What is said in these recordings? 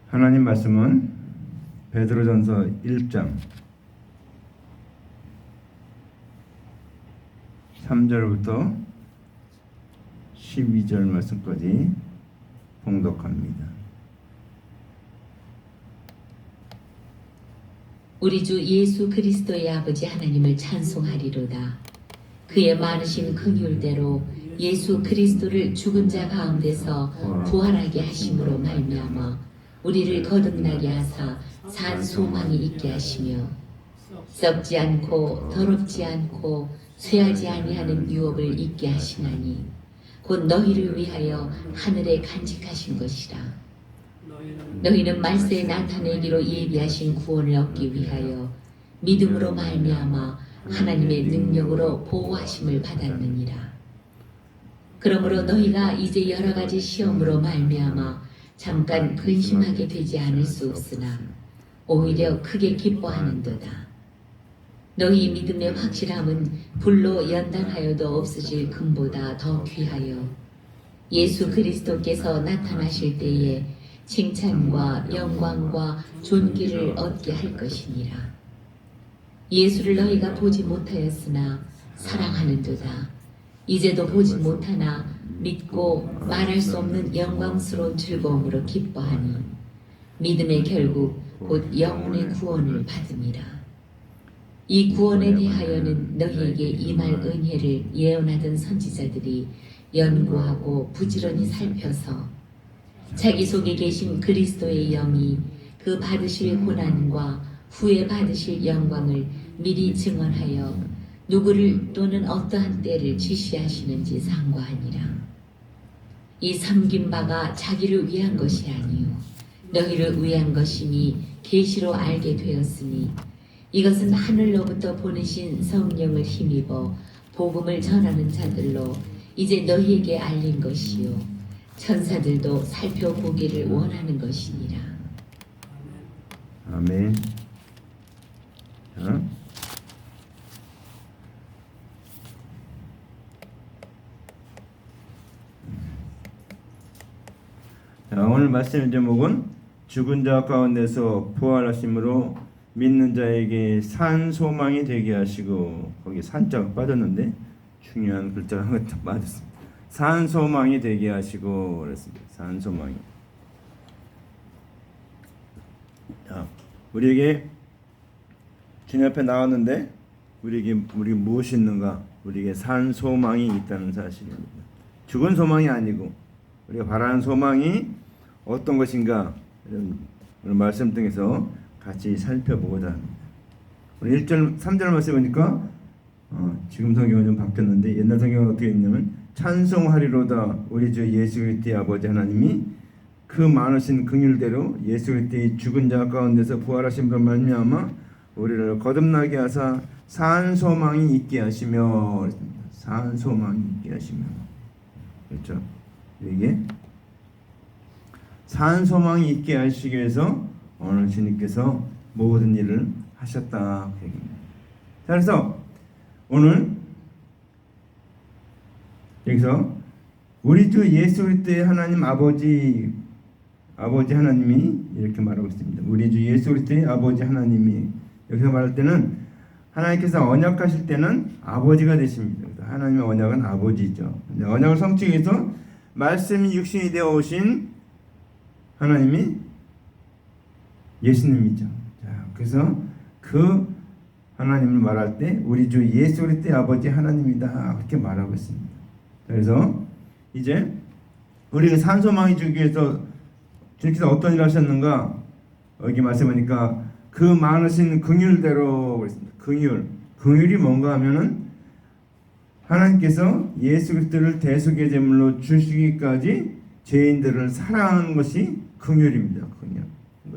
하나님 말씀은 베드로전서 1장 3절부터 12절 말씀까지 봉독합니다. 우리 주 예수 그리스도의 아버지 하나님을 찬송하리로다. 그의 많으신 긍휼대로 예수 그리스도를 죽은 자 가운데서 부활하게 하심으로 말미암아 우리를 거듭나게 하사 산 소망이 있게 하시며 썩지 않고 더럽지 않고 쇠하지 아니하는 유업을 있게 하시나니 곧 너희를 위하여 하늘에 간직하신 것이라. 너희는 말세에 나타내기로 예비하신 구원을 얻기 위하여 믿음으로 말미암아 하나님의 능력으로 보호하심을 받았느니라. 그러므로 너희가 이제 여러 가지 시험으로 말미암아 잠깐 근심하게 되지 않을 수 없으나 오히려 크게 기뻐하는도다. 너희 믿음의 확실함은 불로 연단하여도 없어질 금보다 더 귀하여 예수 그리스도께서 나타나실 때에 칭찬과 영광과 존귀를 얻게 할 것이니라. 예수를 너희가 보지 못하였으나 사랑하는도다. 이제도 보지 못하나 믿고 말할 수 없는 영광스러운 즐거움으로 기뻐하니 믿음의 결국 곧 영혼의 구원을 받음이라. 이 구원에 대하여는 너희에게 임할 은혜를 예언하던 선지자들이 연구하고 부지런히 살펴서 자기 속에 계신 그리스도의 영이 그 받으실 고난과 후에 받으실 영광을 미리 증언하여 누구를 또는 어떠한 때를 지시하시는지 상고하니라. 이 섬긴 바가 자기를 위한 것이 아니요 너희를 위한 것이니 계시로 알게 되었으니 이것은 하늘로부터 보내신 성령을 힘입어 복음을 전하는 자들로 이제 너희에게 알린 것이요 천사들도 살펴보기를 원하는 것이니라. 아멘. 오늘 말씀의 제목은 죽은 자 가운데서 부활하심으로 믿는 자에게 산 소망이 되게 하시고, 거기 산자가 빠졌는데 중요한 글자가 하나 빠졌습니다. 산 소망이 되게 하시고 그랬습니다. 산 소망이. 자, 우리에게 주님 앞에 나왔는데 우리 무엇이 있는가? 우리에게 산 소망이 있다는 사실입니다. 죽은 소망이 아니고 우리가 바라는 소망이 어떤 것인가? 이런 말씀 통해서 같이 살펴보고자 합니다. 오늘 1절, 3절 말씀 보니까 지금 성경은 좀 바뀌었는데 옛날 성경은 어떻게 있냐면 찬송하리로다 우리 주 예수 그리스도의 아버지 하나님이 그 많으신 긍휼대로 예수 그리스도의 죽은 자 가운데서 부활하심으로 말미암아 우리를 거듭나게 하사 산 소망이 있게 하시며, 산 소망이 있게 하시며, 그렇죠? 이게 산 소망이 있게 하시기 위해서 오늘 주님께서 모든 일을 하셨다. 자, 그래서 오늘 여기서 우리 주 예수 그리스도의 하나님 아버지 하나님이 이렇게 말하고 있습니다. 우리 주 예수 그리스도의 아버지 하나님이, 여기서 말할 때는 하나님께서 언약하실 때는 아버지가 되십니다. 하나님의 언약은 아버지죠. 언약을 성취하기 위해서 말씀이 육신이 되어 오신 하나님이 예수님이죠. 자, 그래서 그 하나님을 말할 때 우리 주 예수 그리스도의 아버지 하나님이다 그렇게 말하고 있습니다. 그래서 이제 우리가 산 소망이 주기 위해서 주님께서 어떤 일을 하셨는가? 여기 말씀하니까 그 많으신 긍휼대로 그랬습니다. 긍휼이 뭔가 하면은 하나님께서 예수 그리스도를 대속의 제물로 주시기까지 죄인들을 사랑하는 것이 긍휼입니다. 긍휼.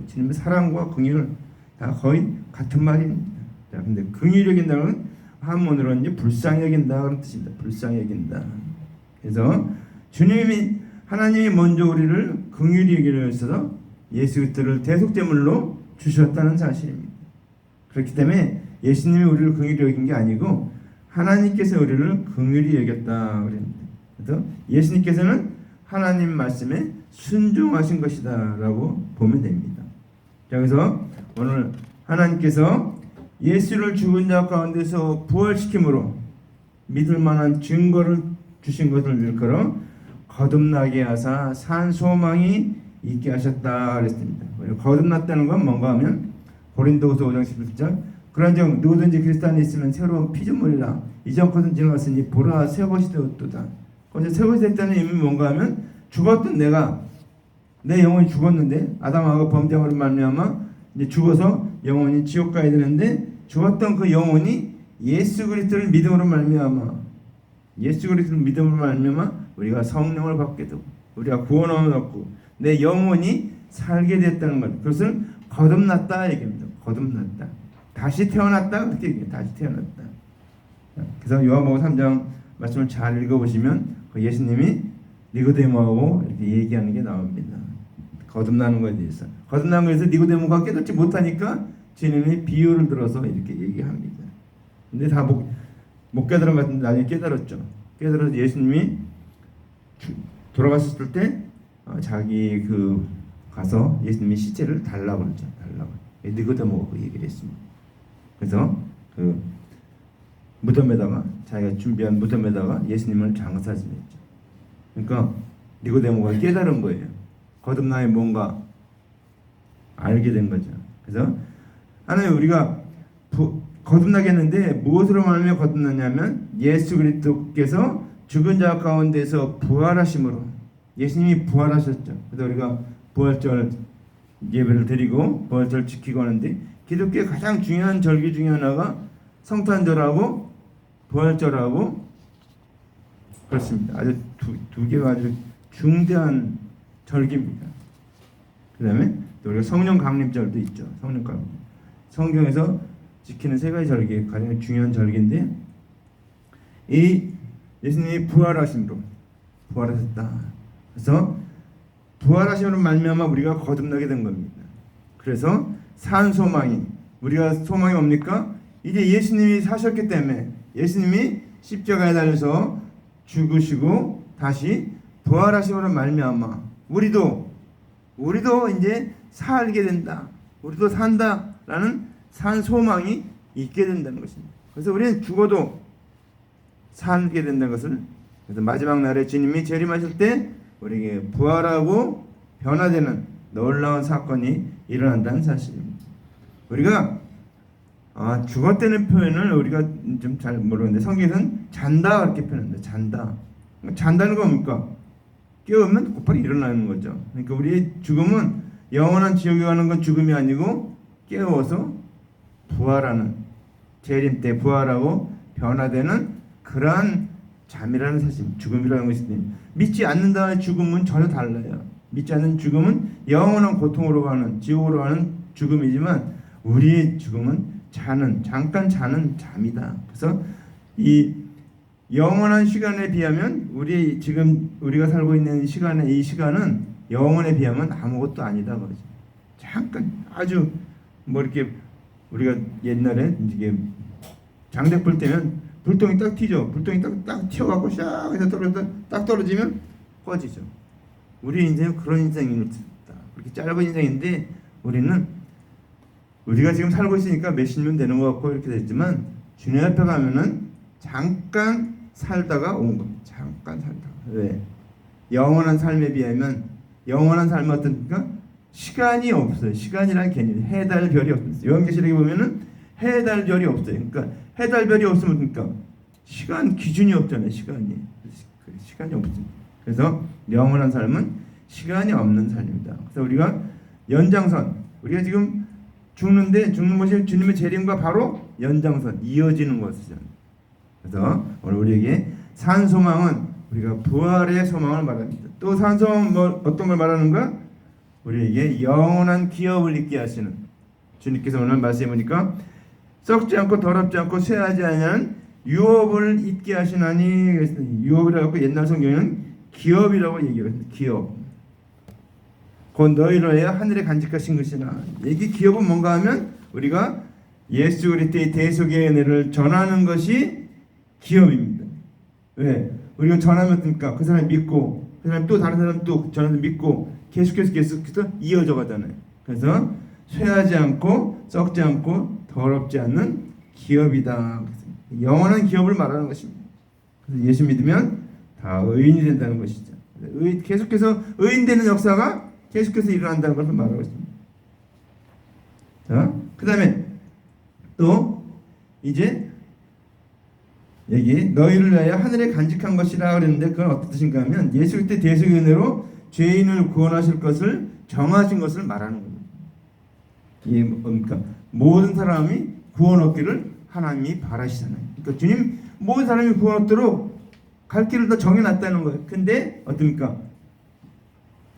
주님의 사랑과 긍휼은 다 거의 같은 말입니다. 자, 근데 긍휼히 여긴다는 한문으로는 이제 불쌍히 여긴다 그런 뜻입니다. 불쌍히 여긴다. 그래서 하나님이 먼저 우리를 긍휼히 여기려 하셔서 예수 그리스도를 대속 제물로 주셨다는 사실입니다. 그렇기 때문에 예수님이 우리를 긍휼히 여긴 게 아니고 하나님께서 우리를 긍휼히 여겼다 그랬습니다. 그래서 예수님께서는 하나님 말씀에 순종하신 것이다라고 보면 됩니다. 자, 그래서 오늘 하나님께서 예수를 죽은 자 가운데서 부활시킴으로 믿을 만한 증거를 주신 것을 일컬어 거듭나게 하사 산 소망이 있게 하셨다 그랬습니다. 거듭났다는 건 뭔가 하면 고린도후서 5장 11절 그런즉 누구든지 그리스도 안에 있으면 새로운 피조물이라 이전 것은 지나갔으니 보라 새 것이 되었도다. 거기서 새 것이 됐다는 의미는 뭔가 하면 죽었던 내가 내 영혼이 죽었는데 아담하고 범죄함으로 말미암아 이제 죽어서 영혼이 지옥 가야 되는데 죽었던 그 영혼이 예수 그리스도를 믿음으로 말미암아 우리가 성령을 받게 되고 우리가 구원함을 얻고 내 영혼이 살게 됐다는 것. 그것을 거듭났다 얘기합니다. 거듭났다. 다시 태어났다 그렇게 얘기해요. 다시 태어났다. 그래서 요한복음 3장 말씀을 잘 읽어보시면 그 예수님이 니고데모하고 이렇게 얘기하는 게 나옵니다. 거듭나는 것에 대해서. 거듭난 것에서 니고데모가 깨닫지 못하니까 주님이 비유를 들어서 이렇게 얘기합니다. 근데 다 못 깨달은 것 같은데 나중에 깨달았죠. 깨달아서 예수님이 돌아갔을 때 자기 가서 예수님이 시체를 달라고 그러죠. 달라고. 니고데모가 그 얘기를 했습니다. 그래서 그 무덤에다가 자기가 준비한 무덤에다가 예수님을 장사지냈죠. 그러니까 니고데모가 깨달은 거예요. 거듭남이 뭔가 알게 된 거죠. 그래서 하나님 우리가 거듭나게 했는데 무엇으로 말하며 거듭났냐면 예수 그리스도께서 죽은 자 가운데서 부활하심으로 예수님이 부활하셨죠. 그래서 우리가 부활절 예배를 드리고 부활절 지키고 하는데 기독교의 가장 중요한 절기 중에 하나가 성탄절하고 부활절하고 그렇습니다. 아주 두 개가 아주 중대한 절기입니다. 그 다음에 우리가 성령 강림절도 있죠. 성령 강림. 성경에서 지키는 세 가지 절기 가장 중요한 절기인데 이 예수님이 부활하심으로 부활하셨다. 그래서 부활하심으로 말미암아 우리가 거듭나게 된 겁니다. 그래서 산 소망이 우리가 소망이 뭡니까? 이제 예수님이 사셨기 때문에 예수님이 십자가에 달려서 죽으시고 다시 부활하심으로 말미암아 우리도 이제 살게 된다. 우리도 산다라는 산 소망이 있게 된다는 것입니다. 그래서 우리는 죽어도 살게 된다는 것을 그래서 마지막 날에 주님이 재림하실 때 우리에게 부활하고 변화되는 놀라운 사건이 일어난다는 사실입니다. 우리가 죽었다는 표현을 우리가 좀 잘 모르는데 성경에서는 잔다 그렇게 표현합니다. 잔다는 건 뭡니까? 깨우면 곧바로 일어나는 거죠. 그러니까 우리의 죽음은 영원한 지옥에 가는 건 죽음이 아니고 깨워서 부활하는 재림 때 부활하고 변화되는 그러한 잠이라는 사실, 죽음이라는 것이 믿지 않는다의 죽음은 전혀 달라요. 믿지 않는 죽음은 영원한 고통으로 가는 지옥으로 가는 죽음이지만 우리의 죽음은 잠깐 자는 잠이다. 그래서 이 영원한 시간에 비하면 우리가 살고 있는 이 시간은 영원에 비하면 아무것도 아니다 그러죠. 잠깐 아주 이렇게 우리가 옛날에 이게 장대불 때면 불똥이 딱 튀죠. 불똥이 딱 튀어갖고 샥 해서 딱 떨어지면 꺼지죠. 우리 인생은 그런 인생입니다. 그렇게 짧은 인생인데 우리가 지금 살고 있으니까 몇십 년 되는 것 같고 이렇게 됐지만 주님 앞에 가면은 잠깐 살다가 온 겁니다. 잠깐 살다가. 왜? 영원한 삶에 비하면 영원한 삶은 어떻습니까? 시간이 없어요. 시간이라는 개념이 해달 별이 없어요. 요한계시록에 보면은 해달 별이 없어요. 그러니까 해달 별이 없으면 그러니까 시간 기준이 없잖아요. 시간이 없습니다. 그래서 영원한 삶은 시간이 없는 삶입니다. 그래서 우리가 연장선, 우리가 지금 죽는 것이 주님의 재림과 바로 연장선, 이어지는 것이죠. 그래서 오늘 우리에게 산 소망은 우리가 부활의 소망을 말합니다. 또 산 소망은 어떤 걸 말하는가? 우리에게 영원한 기업을 있게 하시는 주님께서 오늘 말씀해 보니까 썩지 않고 더럽지 않고 쇠하지 아니하는 유업을 있게 하시나니 유업이라고 옛날 성경에는 기업이라고 얘기합니다. 기업. 곧 너희로 하여 하늘에 간직하신 것이나 이게 기업은 뭔가 하면 우리가 예수 그리스도의 대속의 은혜를 전하는 것이 기업입니다. 왜? 우리가 전하면 어떻습니까? 그 사람이 믿고 그다음에 또 다른 사람 또 저는 믿고 계속해서 이어져 가잖아요. 그래서 쇠하지 않고 썩지 않고 더럽지 않는 기업이다. 영원한 기업을 말하는 것입니다. 그래서 예수 믿으면 다 의인이 된다는 것이죠. 계속해서 의인되는 역사가 계속해서 일어난다는 것을 말하고 있습니다. 자, 그 다음에 또 이제 여기 너희를 위하여 하늘에 간직한 것이라 그랬는데 그건 어떤 뜻인가 하면 예수 그리스도의 대속의 은혜로 죄인을 구원하실 것을 정하신 것을 말하는 겁니다. 이게 뭡니까? 모든 사람이 구원 얻기를 하나님이 바라시잖아요. 그러니까 주님 모든 사람이 구원 얻도록 갈 길을 다 정해놨다는 거예요. 근데 어떻습니까?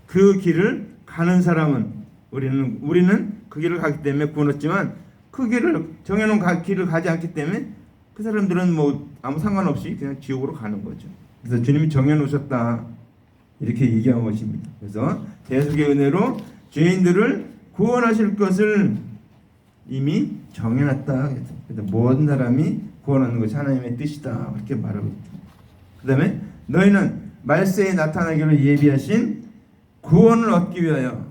그 길을 가는 사람은 우리는 그 길을 가기 때문에 구원 얻지만 그 길을 정해놓은 길을 가지 않기 때문에 그 사람들은 뭐 아무 상관없이 그냥 지옥으로 가는 거죠. 그래서 주님이 정해놓으셨다 이렇게 얘기한 것입니다. 그래서 대속의 은혜로 죄인들을 구원하실 것을 이미 정해놨다. 그래서 모든 사람이 구원하는 것이 하나님의 뜻이다. 그렇게 말하고 있죠. 그 다음에 너희는 말세에 나타나기로 예비하신 구원을 얻기 위하여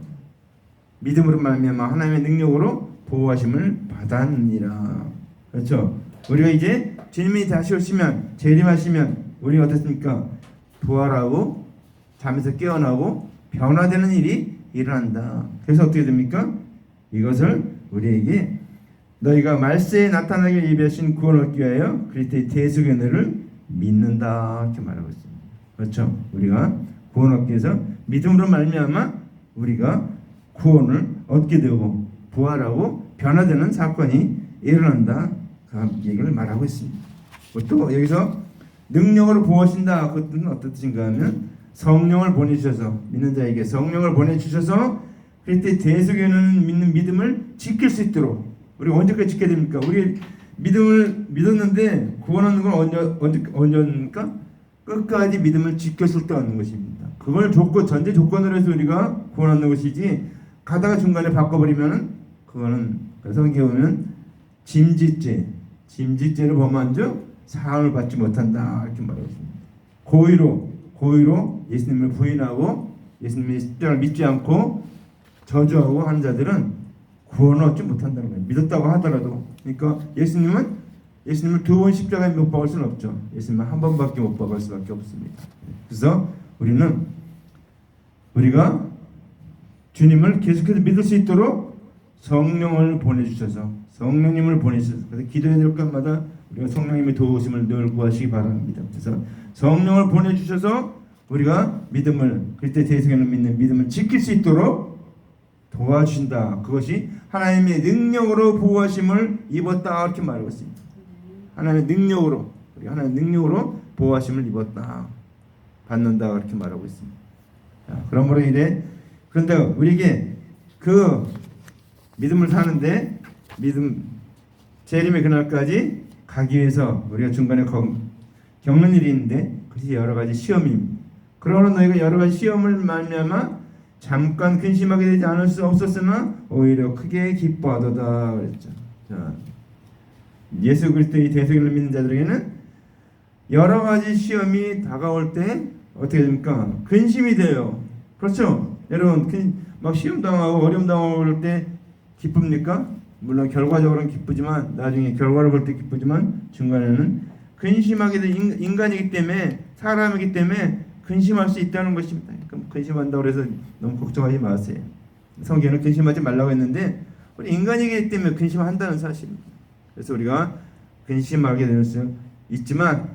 믿음으로 말미암아 하나님의 능력으로 보호하심을 받았느니라. 그렇죠. 우리가 이제 주님이 다시 오시면 재림하시면 우리가 어떻습니까? 부활하고 잠에서 깨어나고 변화되는 일이 일어난다. 그래서 어떻게 됩니까? 이것을 우리에게 너희가 말세에 나타나길 예비하신 구원을 얻기 위하여 그리스도의 대속의 은혜를 믿는다 이렇게 말하고 있습니다. 그렇죠? 우리가 구원 얻기 위해서 믿음으로 말미암아 우리가 구원을 얻게 되고 부활하고 변화되는 사건이 일어난다 그 얘기를 말하고 있습니다. 또 여기서 능력으로 보호하신다 그것은 어떤 뜻인가 하면 성령을 보내주셔서 믿는 자에게 성령을 보내주셔서 그리스도의 대속에 믿는 믿음을 지킬 수 있도록 우리가 언제까지 지켜야 됩니까? 우리 믿음을 믿었는데 구원하는 건 언제입니까? 끝까지 믿음을 지켰을 때 얻는 것입니다. 그걸 전제 조건으로 해서 우리가 구원하는 것이지 가다가 중간에 바꿔버리면은 그거는 성경에 보면 짐짓죄를 범한 즉 사함을 받지 못한다 이렇게 말하고 있습니다. 고의로 예수님을 부인하고 예수님의 십자가를 믿지 않고 저주하고 하는 자들은 구원을 얻지 못한다는 거예요. 믿었다고 하더라도. 그러니까 예수님을 두 번 십자가에 못 박을 수는 없죠. 예수님은 한 번밖에 못 박을 수밖에 없습니다. 그래서 우리가 주님을 계속해서 믿을 수 있도록 성령을 보내주셔서 성령님을 보내주셔서 그래서 기도해야 될 것마다 우리가 성령님의 도우심을 늘 구하시기 바랍니다. 그래서 성령을 보내주셔서 우리가 그리스도의 대속에 믿는 믿음을 지킬 수 있도록 도와주신다. 그것이 하나님의 능력으로 보호하심을 입었다 이렇게 말하고 있습니다. 하나님의 능력으로 보호하심을 입었다. 받는다 이렇게 말하고 있습니다. 자, 그러므로 그런데 우리에게 그 믿음을 사는데 재림의 그날까지 가기 위해서 우리가 중간에 겪는 일이 있는데 그것이 여러 가지 시험입니다. 그러므로 너희가 여러 가지 시험을 말미암아 잠깐 근심하게 되지 않을 수 없었으나 오히려 크게 기뻐하도다 그랬죠. 자, 예수 그리스도의 대속을 믿는 자들에게는 여러 가지 시험이 다가올 때 어떻게 됩니까? 근심이 돼요. 그렇죠? 여러분 막 시험 당하고 어려움 당할 때 기쁩니까? 물론 결과적으로는 기쁘지만 나중에 결과를 볼 때 기쁘지만 중간에는 근심하게 된 인간이기 때문에 사람이기 때문에 근심할 수 있다는 것입니다. 그럼 근심한다고 해서 너무 걱정하지 마세요. 성경은 근심하지 말라고 했는데 우리 인간이기 때문에 근심한다는 사실입니다. 그래서 우리가 근심하게 될 수 있지만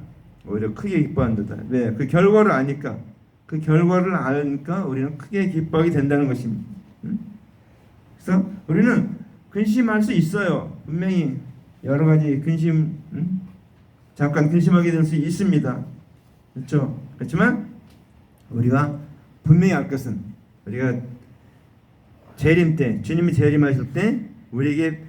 오히려 크게 기뻐한다. 왜? 그 결과를 아니까 우리는 크게 기뻐하게 된다는 것입니다. 그래서 우리는 근심할 수 있어요. 분명히 여러 가지 잠깐 근심하게 될 수 있습니다. 그렇죠? 그렇지만 우리가 분명히 알 것은 우리가 재림 때 주님이 재림하실 때 우리에게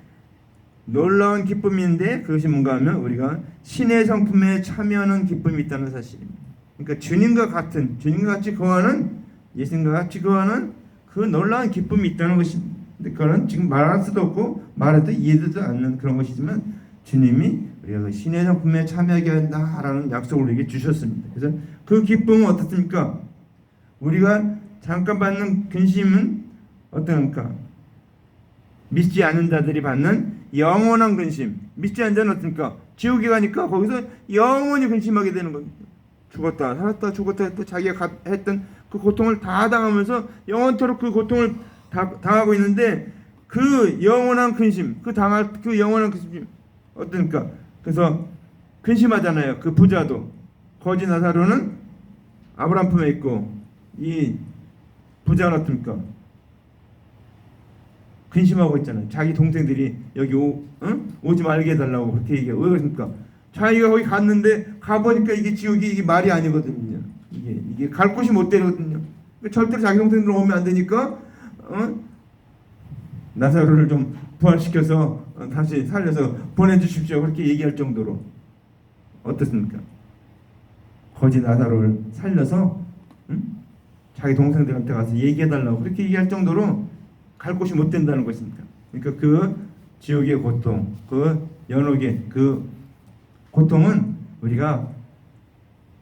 놀라운 기쁨인데 그것이 뭔가 하면 우리가 신의 성품에 참여하는 기쁨이 있다는 사실입니다. 그러니까 주님과 같이 거하는 예수님과 같이 거하는 그 놀라운 기쁨이 있다는 것입니다. 근데 그거는 지금 말할 수도 없고 말해도 이해되지 않는 그런 것이지만 주님이 우리가 그 신의 성품에 참여하게 한다라는 약속을 우리에게 주셨습니다. 그래서 그 기쁨은 어떻습니까? 우리가 잠깐 받는 근심은 어떤가? 믿지 않는 자들이 받는 영원한 근심. 믿지 않는 자는 어떻습니까? 지옥에 가니까 거기서 영원히 근심하게 되는 겁니다. 죽었다 살았다 죽었다 했다 자기가 했던 그 고통을 다 당하면서 영원토록 그 고통을 당하고 있는데 그 영원한 근심, 그 영원한 근심 어떻습니까? 그래서 근심하잖아요. 그 부자도 거지 나사로는 아브라함 품에 있고 이 부자는 어떻습니까? 근심하고 있잖아요. 자기 동생들이 여기 오지 말게 해달라고 그렇게 얘기해요. 왜 그렇습니까? 자기가 거기 갔는데 가보니까 이게 지옥이 이게 말이 아니거든요. 이게 갈 곳이 못 되거든요. 절대로 자기 동생들 오면 안 되니까 나사로를 좀 부활시켜서 다시 살려서 보내주십시오. 그렇게 얘기할 정도로 어떻습니까? 거지 나사로를 살려서 자기 동생들한테 가서 얘기해달라고 그렇게 얘기할 정도로 갈 곳이 못 된다는 것입니다. 그러니까 그 지옥의 고통, 그 연옥의 그 고통은 우리가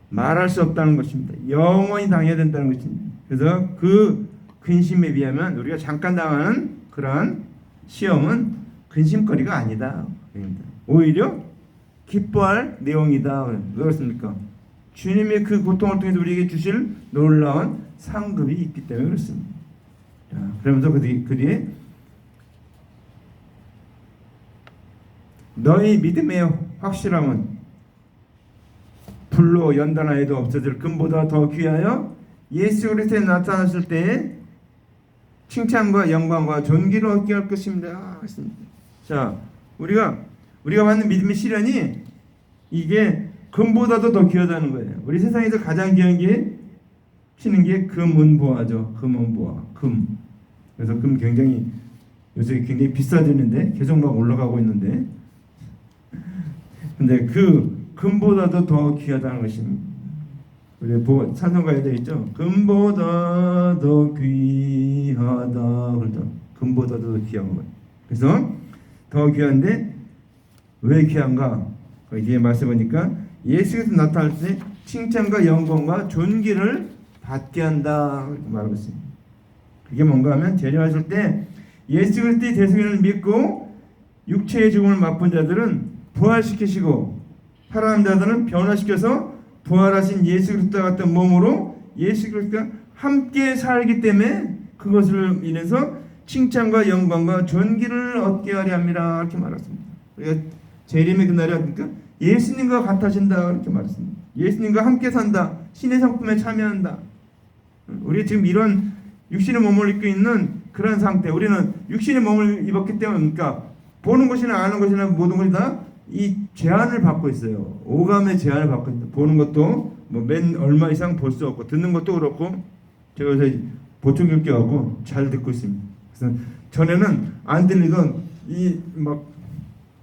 말할 수 없다는 것입니다. 영원히 당해야 된다는 것입니다. 그래서 그 근심에 비하면 우리가 잠깐 당하는 그러한 시험은 근심거리가 아니다. 오히려 기뻐할 내용이다. 왜 그렇습니까? 주님의 그 고통을 통해서 우리에게 주실 놀라운 상급이 있기 때문에 그렇습니다. 자, 그러면서 그 뒤에 너희 믿음의 확실함은 불로 연단하여도 없어질 금보다 더 귀하여 예수 그리스도에 나타났을 때에 칭찬과 영광과 존귀를 얻게 할 것입니다. 자, 우리가 받는 믿음의 시련이 이게 금보다도 더 귀하다는 거예요. 우리 세상에서 가장 귀한 게 치는 게 금은보화죠. 금은보화, 금. 그래서 금 굉장히 요새 굉장히 비싸지는데 계속 막 올라가고 있는데, 근데 그 금보다도 더 귀하다는 것입니다. 우리 찬송가에 되어 있죠. 금보다 더 귀하다. 그렇죠. 금보다도 더 귀한 거예요. 그래서 더 귀한데 왜 귀한가? 뒤에 말씀 보니까 예수께서 나타날 때 칭찬과 영광과 존귀를 받게 한다 말하고 있습니다. 그게 뭔가 하면 재림하실 때 예수 그리스도의 대승을 믿고 육체의 죽음을 맛본 자들은 부활시키시고 살아난 자들은 변화시켜서 부활하신 예수 그리스도와 같은 몸으로 예수 그리스도와 함께 살기 때문에 그것을 인해서 칭찬과 영광과 존귀를 얻게 하려 합니다. 이렇게 말했습니다. 우리가 재림의 그날이 그러니까 예수님과 같아진다 이렇게 말했습니다. 예수님과 함께 산다. 신의 성품에 참여한다. 우리 지금 이런 육신의 몸을 입고 있는 그런 상태. 우리는 육신의 몸을 입었기 때문에 그러니까 보는 것이나 아는 것이나 모든 것이 다 이 제한을 받고 있어요. 오감의 제한을 받고 있다. 보는 것도 뭐 얼마 이상 볼 수 없고 듣는 것도 그렇고 제가 요새 보충 교육하고 잘 듣고 있습니다. 그래서 전에는 안 들리던 이 막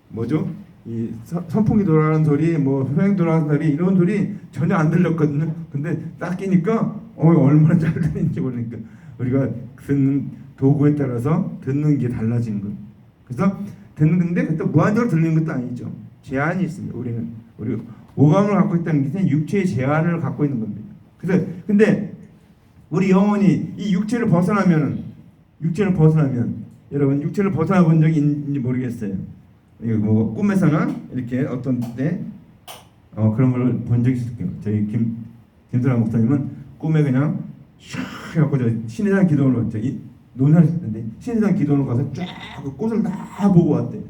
뭐죠? 이 선풍기 돌아가는 소리, 뭐 소행 돌아가는 소리 이런 소리 전혀 안 들렸거든요. 근데 딱 끼니까 얼마나 잘 들리는지 모르니까 우리가 듣는 도구에 따라서 듣는 게 달라지는 거예요. 그래서 듣는데 그것도 무한적으로 들리는 것도 아니죠. 제한이 있습니다. 우리 오감을 갖고 있다는 것은 육체의 제한을 갖고 있는 겁니다. 그래서 근데 우리 영혼이 이 육체를 벗어나면 여러분 육체를 벗어나 본 적이 있는지 모르겠어요. 이거 뭐 꿈에서나 이렇게 어떤 때 그런 걸 본 적이 있을 거예요. 저희 김선아 목사님은 꿈에 그냥 샥 해갖고 저 신의산 기도원으로 논산에 있었는데 신의산 기도원으로 가서 쫙 그 꽃을 다 보고 왔대요.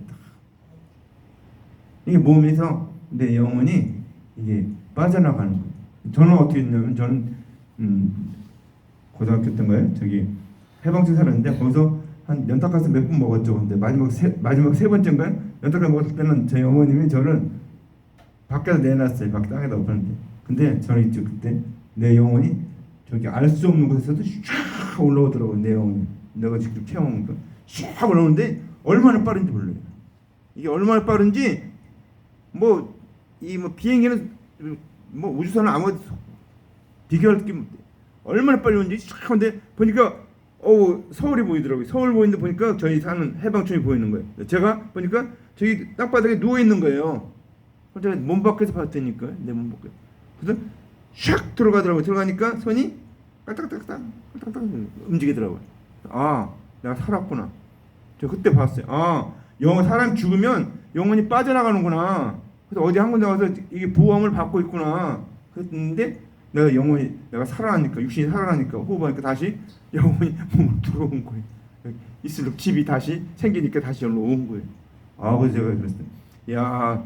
이게 몸에서 내 영혼이 이게 빠져나가는 거예요. 저는 어떻게 했냐면 저는 고등학교 때인가요? 저기 해방촌 살았는데 거기서 한 연탄가스 몇 번 먹었죠. 근데 마지막 세 번째인가요? 연탄가스 먹었을 때는 저희 어머님이 저를 밖에서 내놨어요. 밖 땅에다 엎었는데. 근데 저는 있죠 그때 내 영혼이 저기 알 수 없는 곳에서도 쫙 올라오더라고요. 내 영혼이. 내가 직접 체험한 거. 쫙 올라오는데 얼마나 빠른지 몰라요. 이게 얼마나 빠른지 비행기는 우주선은 아무 비교할 게 얼마나 빨리 오는지 쫙 근데 보니까 서울이 보이더라고요. 서울 보이는데 보니까 저희 사는 해방촌이 보이는 거예요. 제가 보니까 저기 땅바닥에 누워 있는 거예요. 제가 몸 밖에서 봤다니까요. 내 몸 밖에. 그래서 샥 들어가더라고요. 들어가니까 손이 딱딱딱딱 움직이더라고요. 아, 내가 살았구나. 저 그때 봤어요. 아, 사람 죽으면 영혼이 빠져나가는구나. 그래서 어디 한 군데 가서 이게 보험을 받고 있구나. 그랬는데 내가 살아나니까, 육신이 살아나니까 호흡하니까 다시 영혼이 몸으로 들어온 거예요. 있을 집이 다시 생기니까 다시 여기로 온 거예요. 아, 그래서 제가 그랬어요. 야,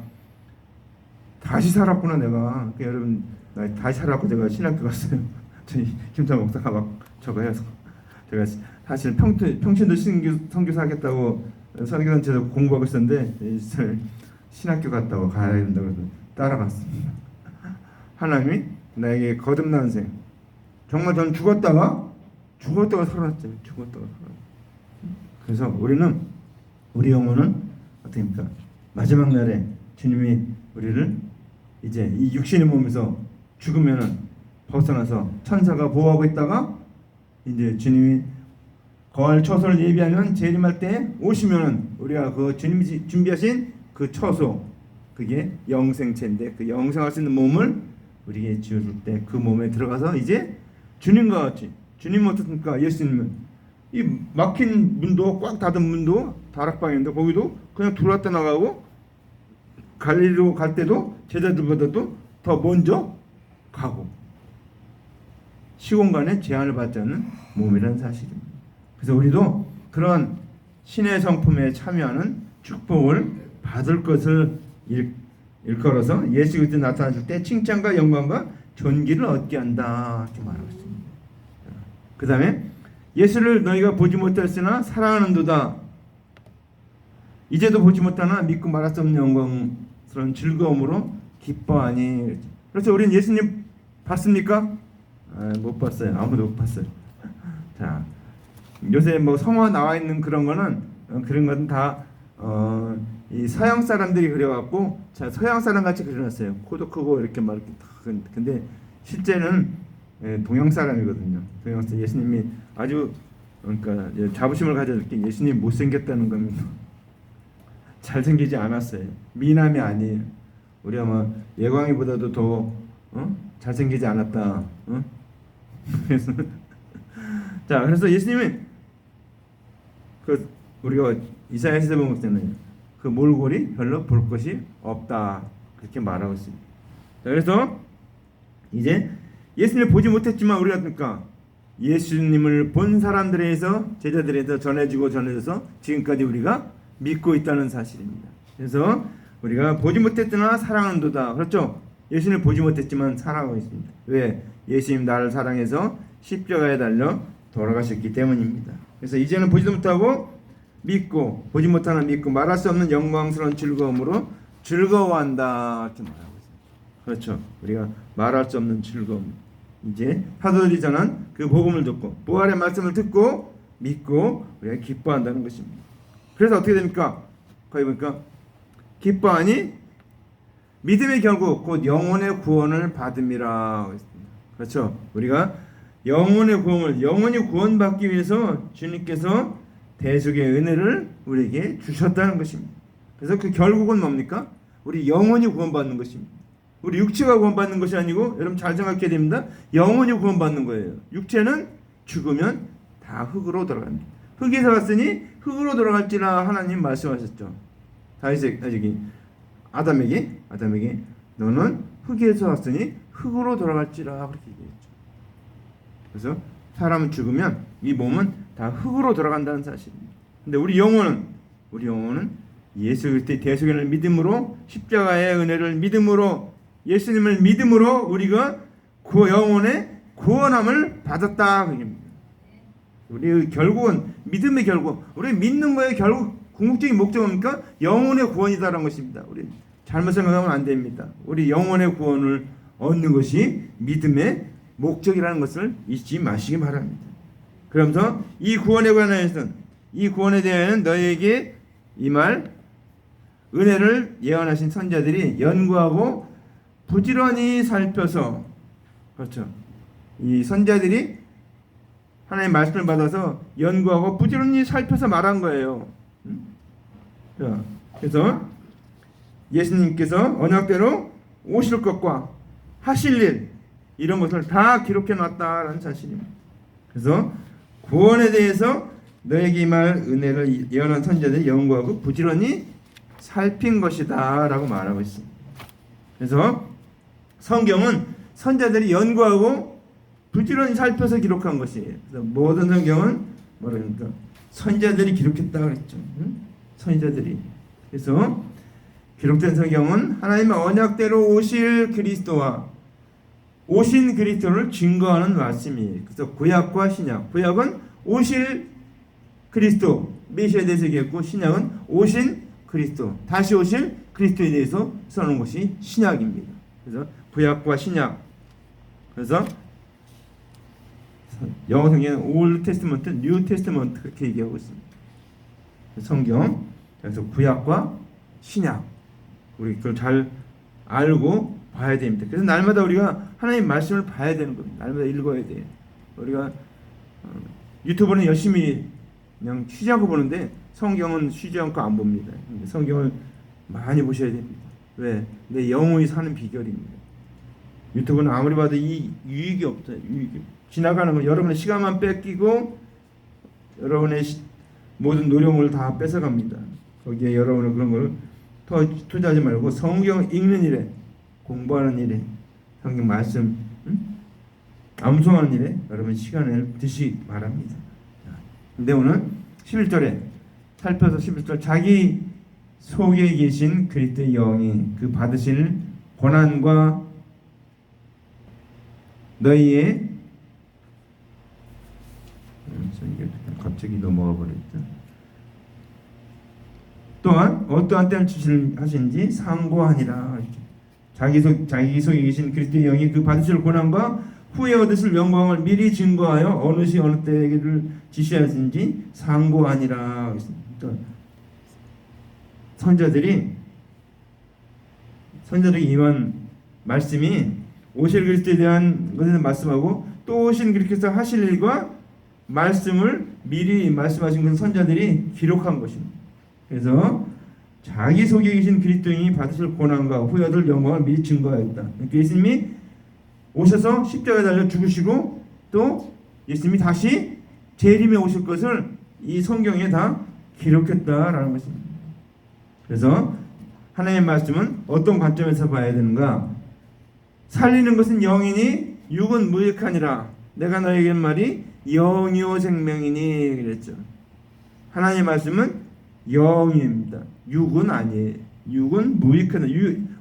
다시 살았구나 내가. 그러니까 여러분, 나 다시 살았고 제가 신학교 갔어요. 저희 김찬 목사가 막 저거 해서 제가 사실 평신도 선교사 하겠다고 선교단체에서 공부하고 있었는데 신학교 갔다고 가야 된다고 해서 따라갔습니다. 하나님이 나에게 거듭난 생, 정말 저는 죽었다가 살아났죠. 그래서 우리 영혼은 어떻게입니까? 마지막 날에 주님이 우리를 이제 이 육신의 몸에서 죽으면은 벗어나서 천사가 보호하고 있다가 이제 주님이 거할 처소를 예비하면 재림할 때 오시면은 우리가 그 주님이 준비하신 그 처소, 그게 영생체인데 그 영생할 수 있는 몸을 우리에게 지어줄 때 그 몸에 들어가서 이제 주님과 같이, 주님은 어떻습니까? 예수님은 이 막힌 문도, 꽉 닫은 문도 다락방인데 거기도 그냥 들어왔다 나가고 갈릴리로 갈 때도 제자들보다도 더 먼저 가고 시공간에 제한을 받지 않는 몸이라는 사실입니다. 그래서 우리도 그런 신의 성품에 참여하는 축복을 받을 것을 일컬어서 예수 그리스도 나타나실 때 칭찬과 영광과 존귀를 얻게 한다 이렇게 말하고 있습니다. 그 다음에 예수를 너희가 보지 못했으나 사랑하는도다. 이제도 보지 못하나 믿고 말할 수 없는 영광스러운 즐거움으로 기뻐하니. 그래서 우리는 예수님 봤습니까? 못 봤어요. 아무도 못 봤어요. 자, 요새 뭐 성화 나와 있는 그런 건 다 이 서양 사람들이 그려갖고 자 서양 사람 같이 그려놨어요. 코도 크고 이렇게 막 이렇게. 근데 실제는 동양 사람이거든요. 동양 사람. 예수님이 아주 그러니까 자부심을 가져게 예수님 못 생겼다는 겁니다. 잘생기지 않았어요. 미남이 아니에요. 우리 아마 예광이보다도 더 잘생기지 않았다. 그래서 예수님은 우리가 이사야서에 보면 그 몰골이 별로 볼 것이 없다 그렇게 말하고 있습니다. 그래서 이제 예수님을 보지 못했지만 우리가 그러니까 예수님을 본 사람들에서 제자들에서 전해져서 지금까지 우리가 믿고 있다는 사실입니다. 그래서 우리가 보지 못했으나 사랑한도다. 그렇죠? 예수님을 보지 못했지만 사랑하고 있습니다. 왜? 예수님 나를 사랑해서 십자가에 달려 돌아가셨기 때문입니다. 그래서 이제는 보지도 못하고 믿고 보지 못하는 믿고 말할 수 없는 영광스러운 즐거움으로 즐거워한다 이렇게 말하고 있습니다. 그렇죠? 우리가 말할 수 없는 즐거움. 이제 사도들이 전한 그 복음을 듣고 부활의 말씀을 듣고 믿고 우리가 기뻐한다는 것입니다. 그래서 어떻게 됩니까? 거기 보니까 기뻐하니 믿음의 결국 곧 영혼의 구원을 받음이라 했습니다. 그렇죠? 우리가 영혼의 구원을 영원히 구원받기 위해서 주님께서 대속의 은혜를 우리에게 주셨다는 것입니다. 그래서 그 결국은 뭡니까? 우리 영혼이 구원받는 것입니다. 우리 육체가 구원받는 것이 아니고 여러분 잘 생각해야 됩니다. 영혼이 구원받는 거예요. 육체는 죽으면 다 흙으로 돌아갑니다. 흙에서 왔으니 흙으로 돌아갈지라 하나님 말씀하셨죠. 아담에게 너는 흙에서 왔으니 흙으로 돌아갈지라 그렇게 얘기했죠. 그래서 사람은 죽으면 이 몸은 다 흙으로 돌아간다는 사실입니다. 근데 우리 영혼은 예수 그리스도의 대속을 믿음으로 십자가의 은혜를 믿음으로 예수님을 믿음으로 우리가 그 영혼의 구원함을 받았다 그입니다. 우리 결국은 믿음의 결국, 우리 믿는 거의 결국 궁극적인 목적은 영혼의 구원이다라는 것입니다. 우리 잘못 생각하면 안 됩니다. 우리 영혼의 구원을 얻는 것이 믿음의 목적이라는 것을 잊지 마시기 바랍니다. 그러면서 이 구원에 대하여는 너희에게 이 말 은혜를 예언하신 선자들이 연구하고 부지런히 살펴서 그렇죠. 이 선자들이 하나님의 말씀을 받아서 연구하고 부지런히 살펴서 말한 거예요. 자, 그래서 예수님께서 언약대로 오실 것과 하실 일 이런 것을 다 기록해 놨다라는 사실입니다. 그래서 구원에 대해서 너에게 임할 은혜를 예언한 선지자들이 연구하고 부지런히 살핀 것이다 라고 말하고 있습니다. 그래서 성경은 선지자들이 연구하고 부지런히 살펴서 기록한 것이에요. 그래서 모든 성경은 뭐라니까 선지자들이 기록했다 그랬죠. 응? 선지자들이. 그래서 기록된 성경은 하나님의 언약대로 오실 그리스도와 오신 그리스도를 증거하는 말씀이에요. 그래서 구약과 신약, 구약은 오실 그리스도 메시아에 대해서 얘기했고, 신약은 오신 그리스도, 다시 오실 그리스도에 대해서 써놓은 것이 신약입니다. 그래서 구약과 신약. 그래서 영어 성경은 Old Testament, New Testament 그렇게 얘기하고 있습니다. 성경. 그래서 구약과 신약. 우리 그걸 잘 알고 봐야 됩니다. 그래서 날마다 우리가 하나님 말씀을 봐야 되는 겁니다. 날마다 읽어야 돼요. 우리가 유튜브는 열심히 그냥 쉬지 않고 보는데 성경은 쉬지 않고 안 봅니다. 성경을 많이 보셔야 됩니다. 왜? 내 영혼이 사는 비결입니다. 유튜브는 아무리 봐도 이 유익이 없어요. 유익이. 지나가는 거 여러분의 시간만 뺏기고 여러분의 모든 노력을 다 뺏어갑니다. 거기에 여러분은 그런 걸 투자하지 말고 성경 읽는 일에, 공부하는 일에, 성경 말씀 암송하는 일에 여러분 시간을 드시기 바랍니다. 근데 오늘 11절에 살펴서 11절 자기 속에 계신 그리스도의 영이 그 받으실 고난과 너희의 갑자기 넘어가 버렸죠. 또한 어떠한 때를 하시는지 상고하니라. 자기 속에 계신 그리스도의 영이 그 받으실 고난과 후에 얻으실 영광을 미리 증거하여 어느 시 어느 때를 지시하신지 상고하니라. 선자들이 임한 말씀이 오실 그리스도에 대한 것에 말씀하고 또 오신 그리스도께서 하실 일과 말씀을 미리 말씀하신 그 선자들이 기록한 것입니다. 그래서 자기 속에 계신 그리스도인이 받으실 고난과 후에 얻을 영광을 미리 증거하였다. 예수님이 오셔서 십자가에 달려 죽으시고 또 예수님이 다시 재림에 오실 것을 이 성경에 다 기록했다라는 것입니다. 그래서 하나님의 말씀은 어떤 관점에서 봐야 되는가? 살리는 것은 영이니 육은 무익하니라. 내가 너에게 한 말이 영이요 생명이니 그랬죠. 하나님의 말씀은 영입니다. 육은 아니에요. 육은 무익하다.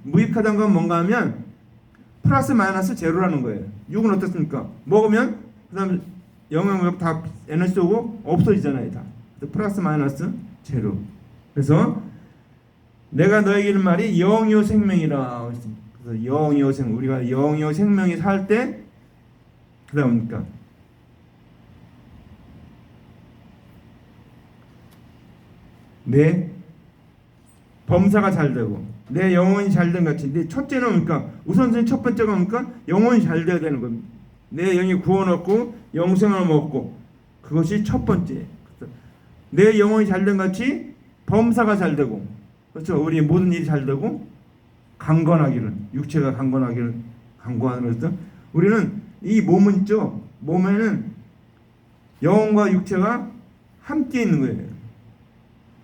무익하다는 건 뭔가 하면 플러스 마이너스 제로라는 거예요. 육은 어떻습니까? 먹으면 그다음 영양력 다 에너지 쏘고 없어지잖아요. 다. 플러스 마이너스 제로. 그래서 내가 너에게 이른 말이 영이요 생명이라. 그래서 영이요 생명. 우리가 영이요 생명이 살 때 그다음입니까? 내 범사가 잘 되고 내 영혼이 잘된 같이 내 첫째는 뭡니까? 우선순위 첫 번째가 뭡니까? 영혼이 잘 돼야 되는 겁니다. 내 영이 구원 얻고 영생을 얻고 그것이 첫 번째. 내 영혼이 잘된 같이 범사가 잘 되고 그렇죠. 우리 모든 일이 잘 되고 강건하기를 육체가 강건하기를 강구하는 것도 우리는 이 몸은 있죠. 몸에는 영혼과 육체가 함께 있는 거예요.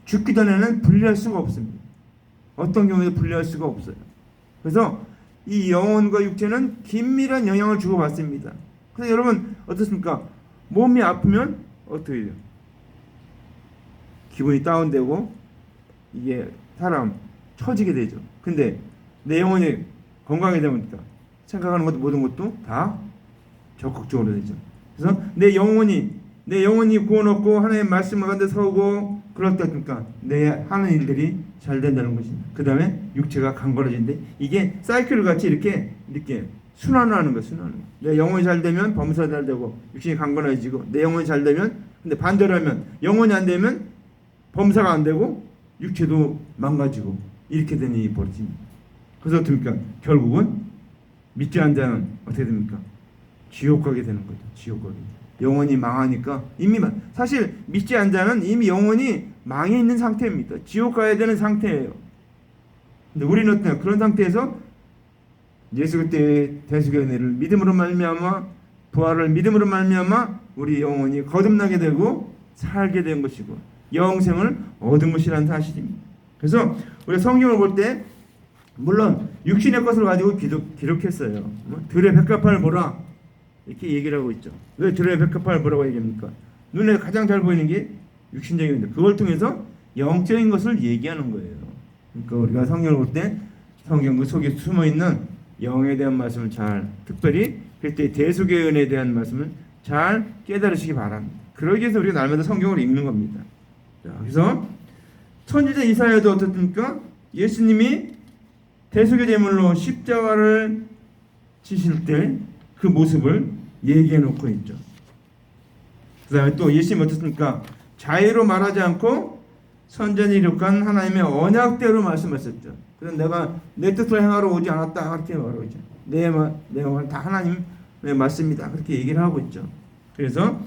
죽기 전에는 분리할 수가 없습니다. 어떤 경우에도 분리할 수가 없어요. 그래서 이 영혼과 육체는 긴밀한 영향을 주고받습니다. 그래서 여러분 어떻습니까? 몸이 아프면 어떻게 해요? 기분이 다운되고 이게 사람 처지게 되죠. 근데 내 영혼이 건강하게 되니까 생각하는 것도 모든 것도 다 적극적으로 되죠. 그래서 내 영혼이 구원 얻고 하나님의 말씀 가운데 서고 그럴 때 어떻습니까? 내 하는 일들이 잘 된다는 것입니다. 그 다음에 육체가 강건해지는데 이게 사이클 같이 이렇게 순환을 하는 거예요. 순환을. 내 영혼이 잘 되면 범사가 잘 되고 육신이 강건해지고 내 영혼이 잘 되면 근데 반대로 하면 영혼이 안 되면 범사가 안 되고 육체도 망가지고 이렇게 되는 일이 벌어집니다. 그래서 어떻습니까? 결국은 믿지 않는 자는 어떻게 됩니까? 지옥 가게 되는 거죠. 지옥 가게. 영혼이 망하니까 이미 사실 믿지 않는 자는 이미 영혼이 망해 있는 상태입니다. 지옥 가야 되는 상태예요. 근데 우리는 어떠냐? 그런 상태에서 예수 그리스도의 대속의 은혜를 믿음으로 말미암아 부활을 믿음으로 말미암아 우리 영혼이 거듭나게 되고 살게 된 것이고 영생을 얻은 것이라는 사실입니다. 그래서 우리가 성경을 볼 때 물론 육신의 것을 가지고 기록했어요. 들의 백합화를 보라 이렇게 얘기를 하고 있죠. 왜 들의 백합화를 보라고 얘기합니까? 눈에 가장 잘 보이는 게 육신적인 건데 그걸 통해서 영적인 것을 얘기하는 거예요. 그러니까 우리가 성경을 볼 때 성경 그 속에 숨어있는 영에 대한 말씀을 잘, 특별히 그때 대속의 은혜에 대한 말씀을 잘 깨달으시기 바랍니다. 그러기 위해서 우리가 날마다 성경을 읽는 겁니다. 자, 그래서 선지자 이사야도 어떻습니까? 예수님이 대속의 제물로 십자가를 지실 때 그 모습을 얘기해 놓고 있죠. 그 다음에 또 예수님 어떻습니까? 자유로 말하지 않고 선전이 이룩한 하나님의 언약대로 말씀하셨죠. 그래서 내가 내 뜻을 행하러 오지 않았다 그렇게 말하고 있죠. 내 말은 다 하나님의 말씀이다 그렇게 얘기를 하고 있죠. 그래서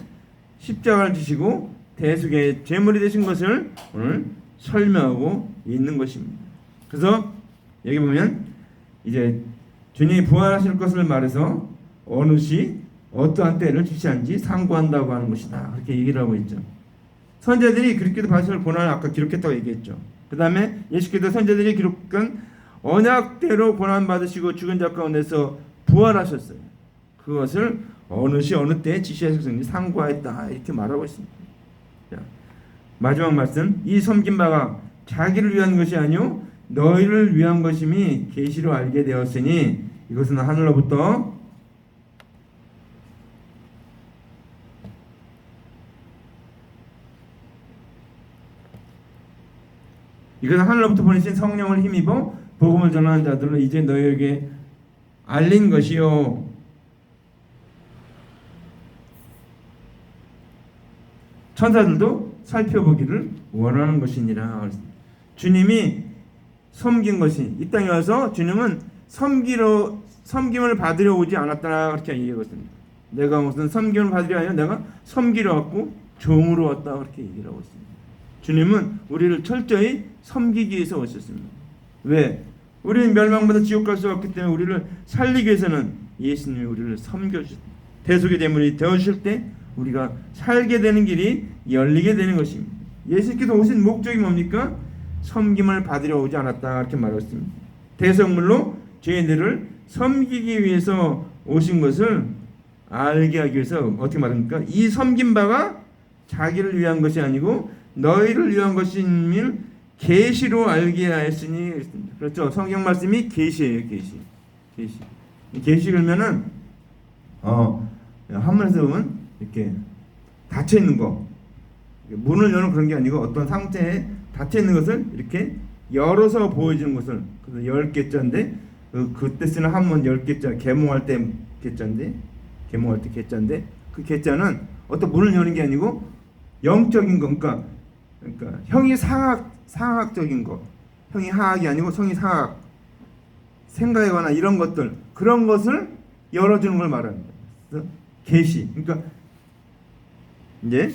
십자가를 지시고 대속의 제물이 되신 것을 오늘 설명하고 있는 것입니다. 그래서 여기 보면 이제 주님이 부활하실 것을 말해서 어느 시 어떠한 때를 주시한지 상고한다고 하는 것이다 그렇게 얘기를 하고 있죠. 선자들이 그리스도 받으실 고난을 아까 기록했다고 얘기했죠. 그 다음에 예수께서 선자들이 기록한 언약대로 고난 받으시고 죽은 자 가운데서 부활하셨어요. 그것을 어느 시 어느 때에 지시하셨으니 상고하였다 이렇게 말하고 있습니다. 자, 마지막 말씀 이 섬긴 바가 자기를 위한 것이 아니요 너희를 위한 것임이 계시로 알게 되었으니 이것은 하늘로부터 보내신 성령을 힘입어 복음을 전하는 자들로 이제 너희에게 알린 것이요 천사들도 살펴보기를 원하는 것이니라. 주님이 섬긴 것이 이 땅에 와서 주님은 섬김을 받으려 오지 않았다 그렇게 얘기하거든요. 내가 무슨 섬김을 받으려 아니라 내가 섬기러 왔고 종으로 왔다 그렇게 얘기를 하고 있습니다. 주님은 우리를 철저히 섬기기 위해서 오셨습니다. 왜? 우리는 멸망받아 지옥 갈 수 없기 때문에 우리를 살리기 위해서는 예수님이 우리를 섬겨주셨습니다. 대속의 제물이 되어주실 때 우리가 살게 되는 길이 열리게 되는 것입니다. 예수님께서 오신 목적이 뭡니까? 섬김을 받으려 오지 않았다 이렇게 말했습니다. 대속물로 죄인들을 섬기기 위해서 오신 것을 알게 하기 위해서 어떻게 말합니까? 이 섬긴 바가 자기를 위한 것이 아니고 너희를 위한 것임을 계시로 알게 하였으니 그렇죠. 성경 말씀이 계시예요. 계시 그러면은 한문에서 보면 이렇게 닫혀 있는 거 문을 여는 그런 게 아니고 어떤 상태에 닫혀 있는 것을 이렇게 열어서 보여주는 것을 그래서 10개자인데 그때 쓰는 한문 10개자 계몽할 때 개자인데 그 개자는 어떤 문을 여는 게 아니고 영적인 거 그러니까 형이 상학적인 거 형이 하학이 아니고 성이 상학 생각에 관한 이런 것들 그런 것을 열어주는 걸 말합니다. 그래서 계시 그러니까 이제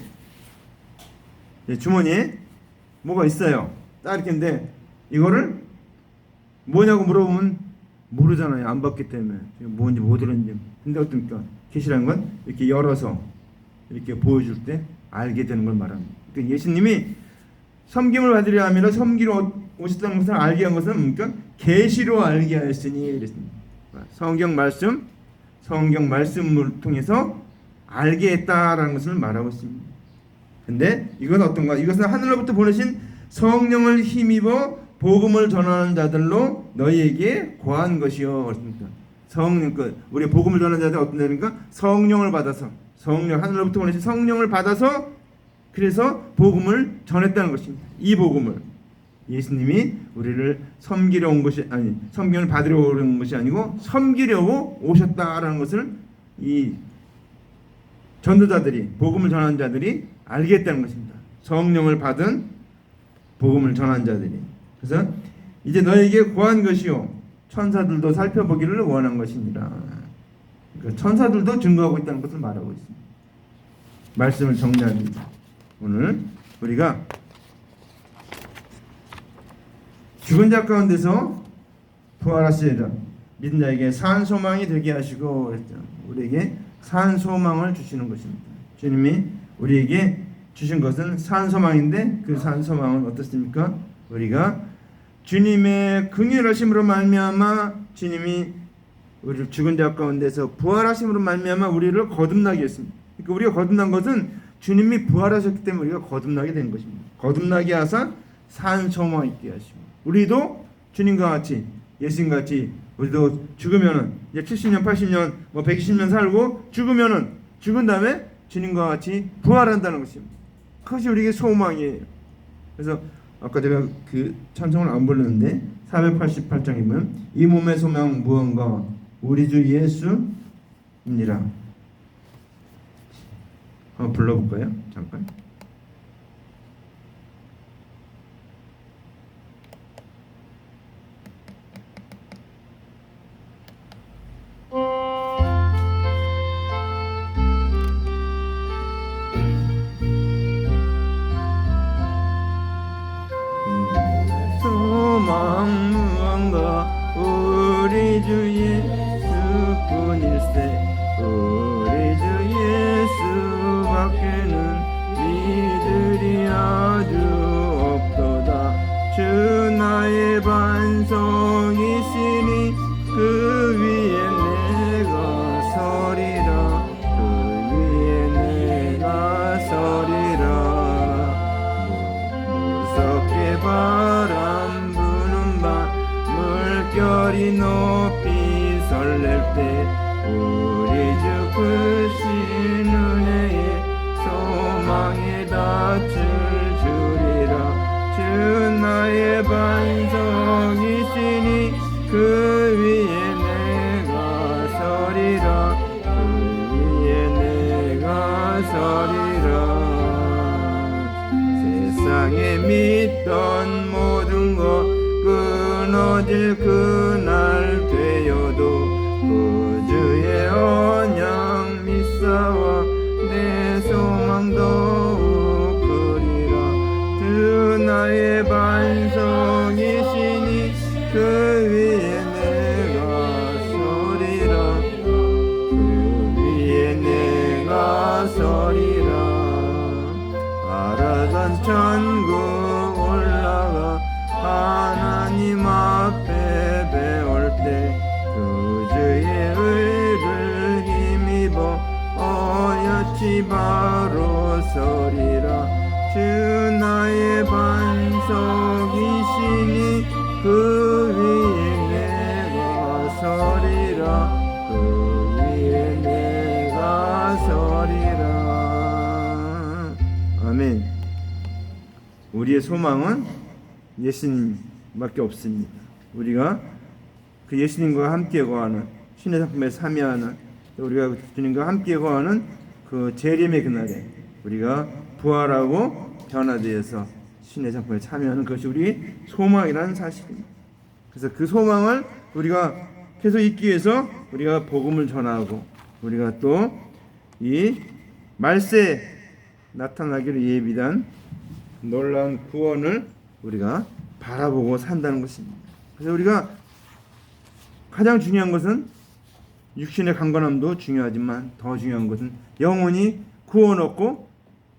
주머니에 뭐가 있어요. 딱 이렇게인데 이거를 뭐냐고 물어보면 모르잖아요. 안 봤기 때문에 뭔지 못 들었는지. 근데 어떻습니까? 계시라는 건 이렇게 열어서 이렇게 보여줄 때 알게 되는 걸 말합니다. 그러니까 예수님이 섬김을 받으려 하면 섬기러 오셨다는 것을 알게 한 것은 뭡니까? 계시로 알게 하였으니 이랬습니다. 성경 말씀을 통해서 알게 했다라는 것을 말하고 있습니다. 근데 이건 어떤가? 이것은 하늘로부터 보내신 성령을 힘입어 복음을 전하는 자들로 너희에게 고한 것이요. 그렇습니까? 성령 우리 복음을 전하는 자들 어떤 자들입니까? 성령을 받아서 하늘로부터 보내신 성령을 받아서 그래서 복음을 전했다는 것입니다. 이 복음을 예수님이 우리를 섬기려 온 것이 아니 섬김을 받으려 온 것이 아니고 섬기려고 오셨다라는 것을 이 전도자들이 복음을 전하는 자들이 알겠다는 것입니다. 성령을 받은 복음을 전하는 자들이. 그래서 이제 너에게 구한 것이요 천사들도 살펴보기를 원한 것이니라. 그러니까 천사들도 증거하고 있다는 것을 말하고 있습니다. 말씀을 정리합니다. 오늘 우리가 죽은 자 가운데서 부활하시리라 믿는 자에게 산 소망이 되게 하시고 그랬죠. 우리에게 산 소망을 주시는 것입니다. 주님이 우리에게 주신 것은 산 소망인데 그 산 소망은 어떻습니까? 우리가 주님의 긍휼하심으로 말미암아 주님이 우리를 죽은 자 가운데서 부활하심으로 말미암아 우리를 거듭나게 했습니다. 그러니까 우리가 거듭난 것은 주님이 부활하셨기 때문에 우리가 거듭나게 된 것입니다. 거듭나게 하사 산 소망 있게 하시고 우리도 주님과 같이 예수님과 같이 우리도 죽으면은 이제 70년 80년 120년 살고 죽은 다음에 주님과 같이 부활한다는 것입니다. 그것이 우리에게 소망이에요. 그래서 아까 제가 그 찬송을 안 불렀는데 488장이면 이 몸의 소망 무언가 우리 주 예수니라. 한번 불러볼까요? 잠깐. 소망 무언가 우리 주 예수뿐일세 우리 주 예수밖에는 이들이 아주 없도다 주 나의 반석이시니 그 위에 내가 서리라 그 위에 내가 서리라 무섭게 바람 부는 밤 물결이 높이 설렐 때 우리 주 크신 은혜에 소망에 닻을 주리라 주 나의 반석이시니 그 위에 내가 서리라 그 위에 내가 서리라 세상에 믿던 모든 것 끊어질 그날 되어도 그 주의 언약 믿사와 내 소망 더욱 크리라 주 나의 반석이시니 그 위에 내가 서리라 그 위에 내가 서리라 아라간 천국 올라가 하나님 앞에 배울 때 그 주의 의를 힘입어 어여치 바로 서리라 주 나의 반석이시니 그 위에 내가 서리라 그 위에 내가 서리라. 아멘. 우리의 소망은 예수님밖에 없습니다. 우리가 그 예수님과 함께 거하는 신의 상품에 참여하는 우리가 주님과 함께 거하는 그 재림의 그날에 우리가 부활하고 변화되어서 신의 상품에 참여하는 것이 우리 소망이라는 사실입니다. 그래서 그 소망을 우리가 계속 잊기 위해서 우리가 복음을 전하고 우리가 또 이 말세 나타나기를 예비한 놀라운 구원을 우리가 바라보고 산다는 것입니다. 그래서 우리가 가장 중요한 것은 육신의 강건함도 중요하지만 더 중요한 것은 영혼이 구원 얻고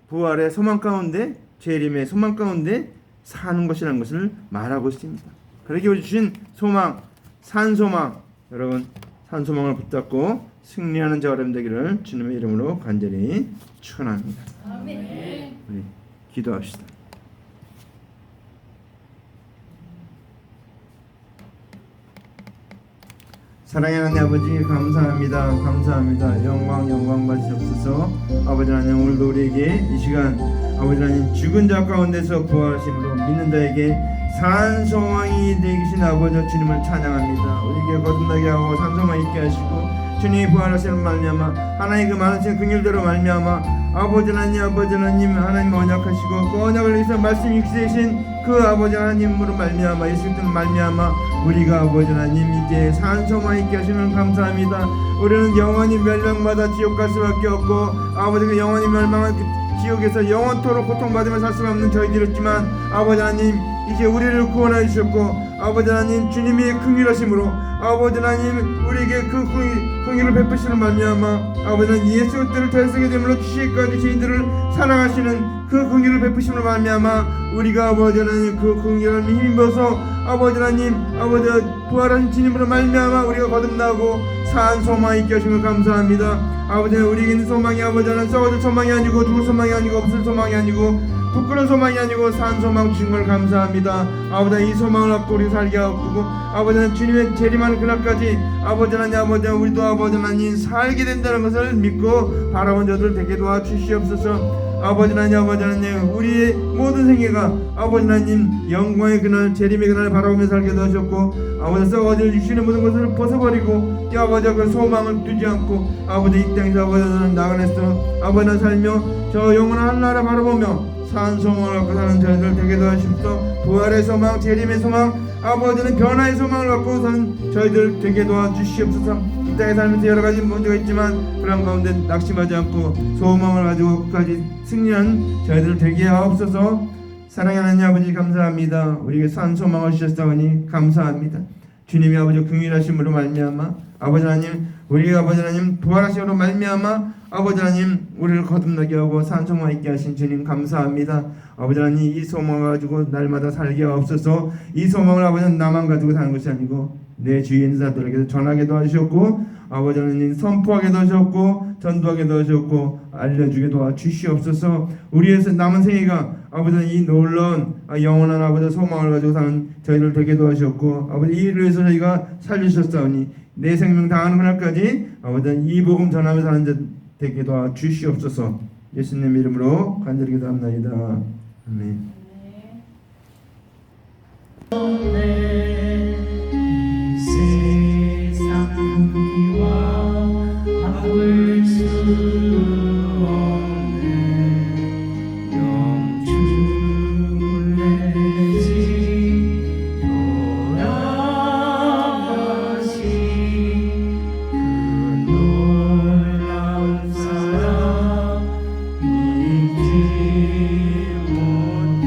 부활의 소망 가운데 재림의 소망 가운데 사는 것이라는 것을 말하고 있습니다. 그렇게 우리 주신 소망, 산소망, 여러분 산소망을 붙잡고 승리하는 자 여러분 되기를 주님의 이름으로 간절히 축원합니다. 아멘. 우리 기도합시다. 사랑의 하나님 아버지 감사합니다. 영광 받으시옵소서. 아버지 하나님 오늘도 우리에게 이 시간 아버지 하나님 죽은 자 가운데서 부활하심으로 믿는 자에게 산 소망이 되신 아버지 주님을 찬양합니다. 우리에게 거듭나게 하고 산 소망 있게 하시고 주님이 부활하시는 말미암아 하나님 그 많으신 긍휼대로 말미암아 아버지 하나님 하나님 언약하시고 그 언약을 위해서 말씀 익히신 그 아버지 하나님으로 말미암아 예수 그리스도 말미암아 우리가 아버지 하나님 이제 산 소망 있게 하시면 감사합니다. 우리는 영원히 멸망받아 지옥 갈 수밖에 없고 아버지가 영원히 멸망한 지옥에서 영원토록 고통받으며 살 수가 없는 저희들이었지만 아버지 하나님 이제 우리를 구원해 주셨고 아버지 하나님 주님의 긍휼하심으로 아버지 하나님 우리에게 그 긍휼을 베푸시는 말미암아 아버지는 예수 그리스도를 대속의 제물로 주시기까지 저희들을 사랑하시는 그 긍휼을 베푸심을 말미암아 우리가 아버지 하나님 그 긍휼을 힘입어서 아버지 하나님 아버지 부활하신 주님으로 말미암아 우리가 거듭나고 산 소망이 있게 하심을 감사합니다. 아버지는 우리에게 있는 소망이 아버지 하나님 썩어질 소망이 아니고 죽을 소망이 아니고 없을 소망이 아니고 부끄러운 소망이 아니고 산 소망 주신 걸 감사합니다. 아버지 이 소망을 갖고 우리 살게 하옵고 아버지는 주님의 재림하는 그날까지 아버지 하나님 우리도 아버지 하나님 살게 된다는 것을 믿고 바라본 저들 되게 도와주시옵소서. 아버지 하나님 우리의 모든 생애가 아버지 하나님 영광의 그날 재림의 그날을 바라보며 살게 도하셨고 아버지 썩어질 주시는 모든 것을 벗어버리고 아버지 그 소망을 두지 않고 아버지 이 땅에서 아버지 하나님 나가내서 아버지 하나님 살며 저 영원한 하늘나라 바라보며 산 소망을 갖고 사는 저희들 되게 도와주십시오. 부활의 소망 재림의 소망 아버지는 변화의 소망을 갖고 사는 저희들 되게 도와주시옵소서. 이 땅에 살면서 여러가지 문제가 있지만 그런 가운데 낙심하지 않고 소망을 가지고 끝까지 승리한 저희들 되게 하옵소서. 사랑하는 하나님 아버지 감사합니다. 우리에게 산 소망을 주셨사오니 감사합니다. 주님이 아버지 긍휼하심으로 말미암아 아버지 하나님 우리가 아버지 하나님 부활하심으로 말미암아 아버지 하나님 우리를 거듭나게 하고 산 소망 있게 하신 주님 감사합니다. 아버지 하나님 이 소망을 가지고 날마다 살게 하옵소서. 이 소망을 아버지 나만 가지고 사는 것이 아니고 내 주위에 있는 사람들에게도 전하게도 하셨고 아버지 하나님 선포하게도 하셨고 전도하게도 하셨고 알려주게 도와주시옵소서. 우리의 남은 생애가 아버지 이 놀라운 영원한 아버지 소망을 가지고 사는 저희들 되게 도와주셨고 아버지 이를 위해서 저희가 살리셨사오니 내 생명 다하는 그날까지 아버지 이 복음 전하며 사는 자 되게 도와주시옵소서. 예수님 이름으로 간절히 기도합나이다. 아멘. 이 세상 풍기와 바꿀 수 없는 영주를 내지 돌아가신 그 놀라운 사랑 잊지 못해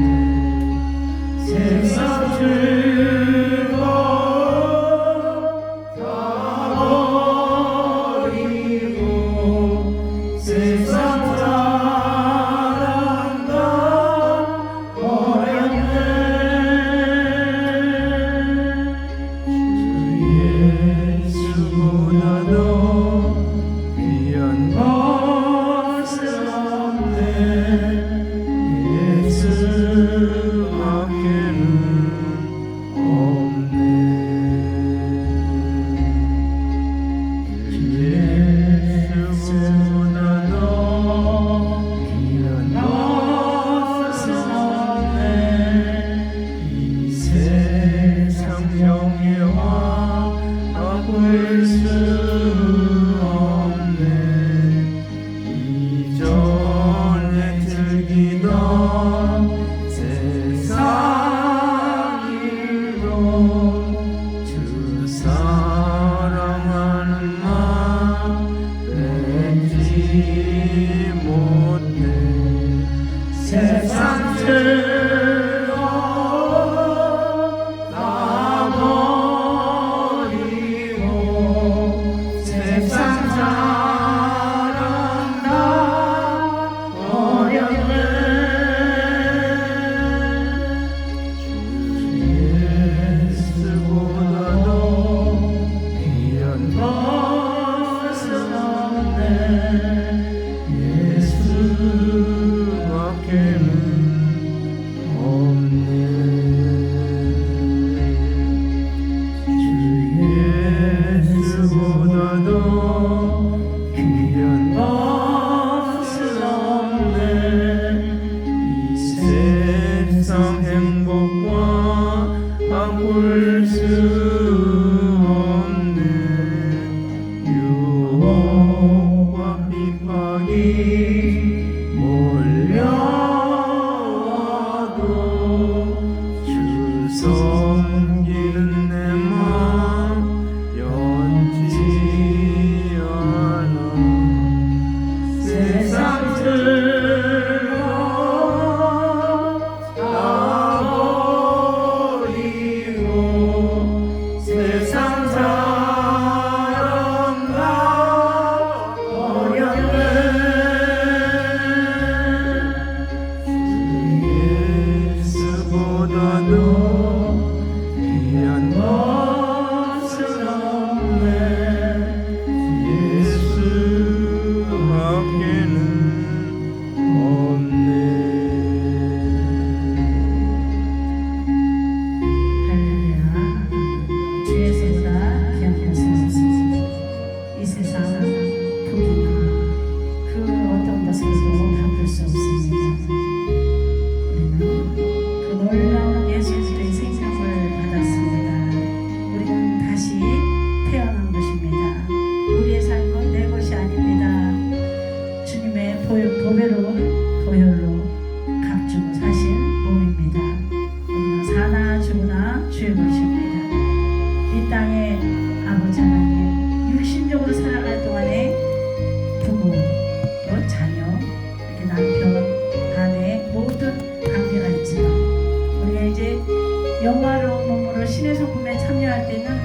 영화로운 몸으로 신의 성품에 참여할 때는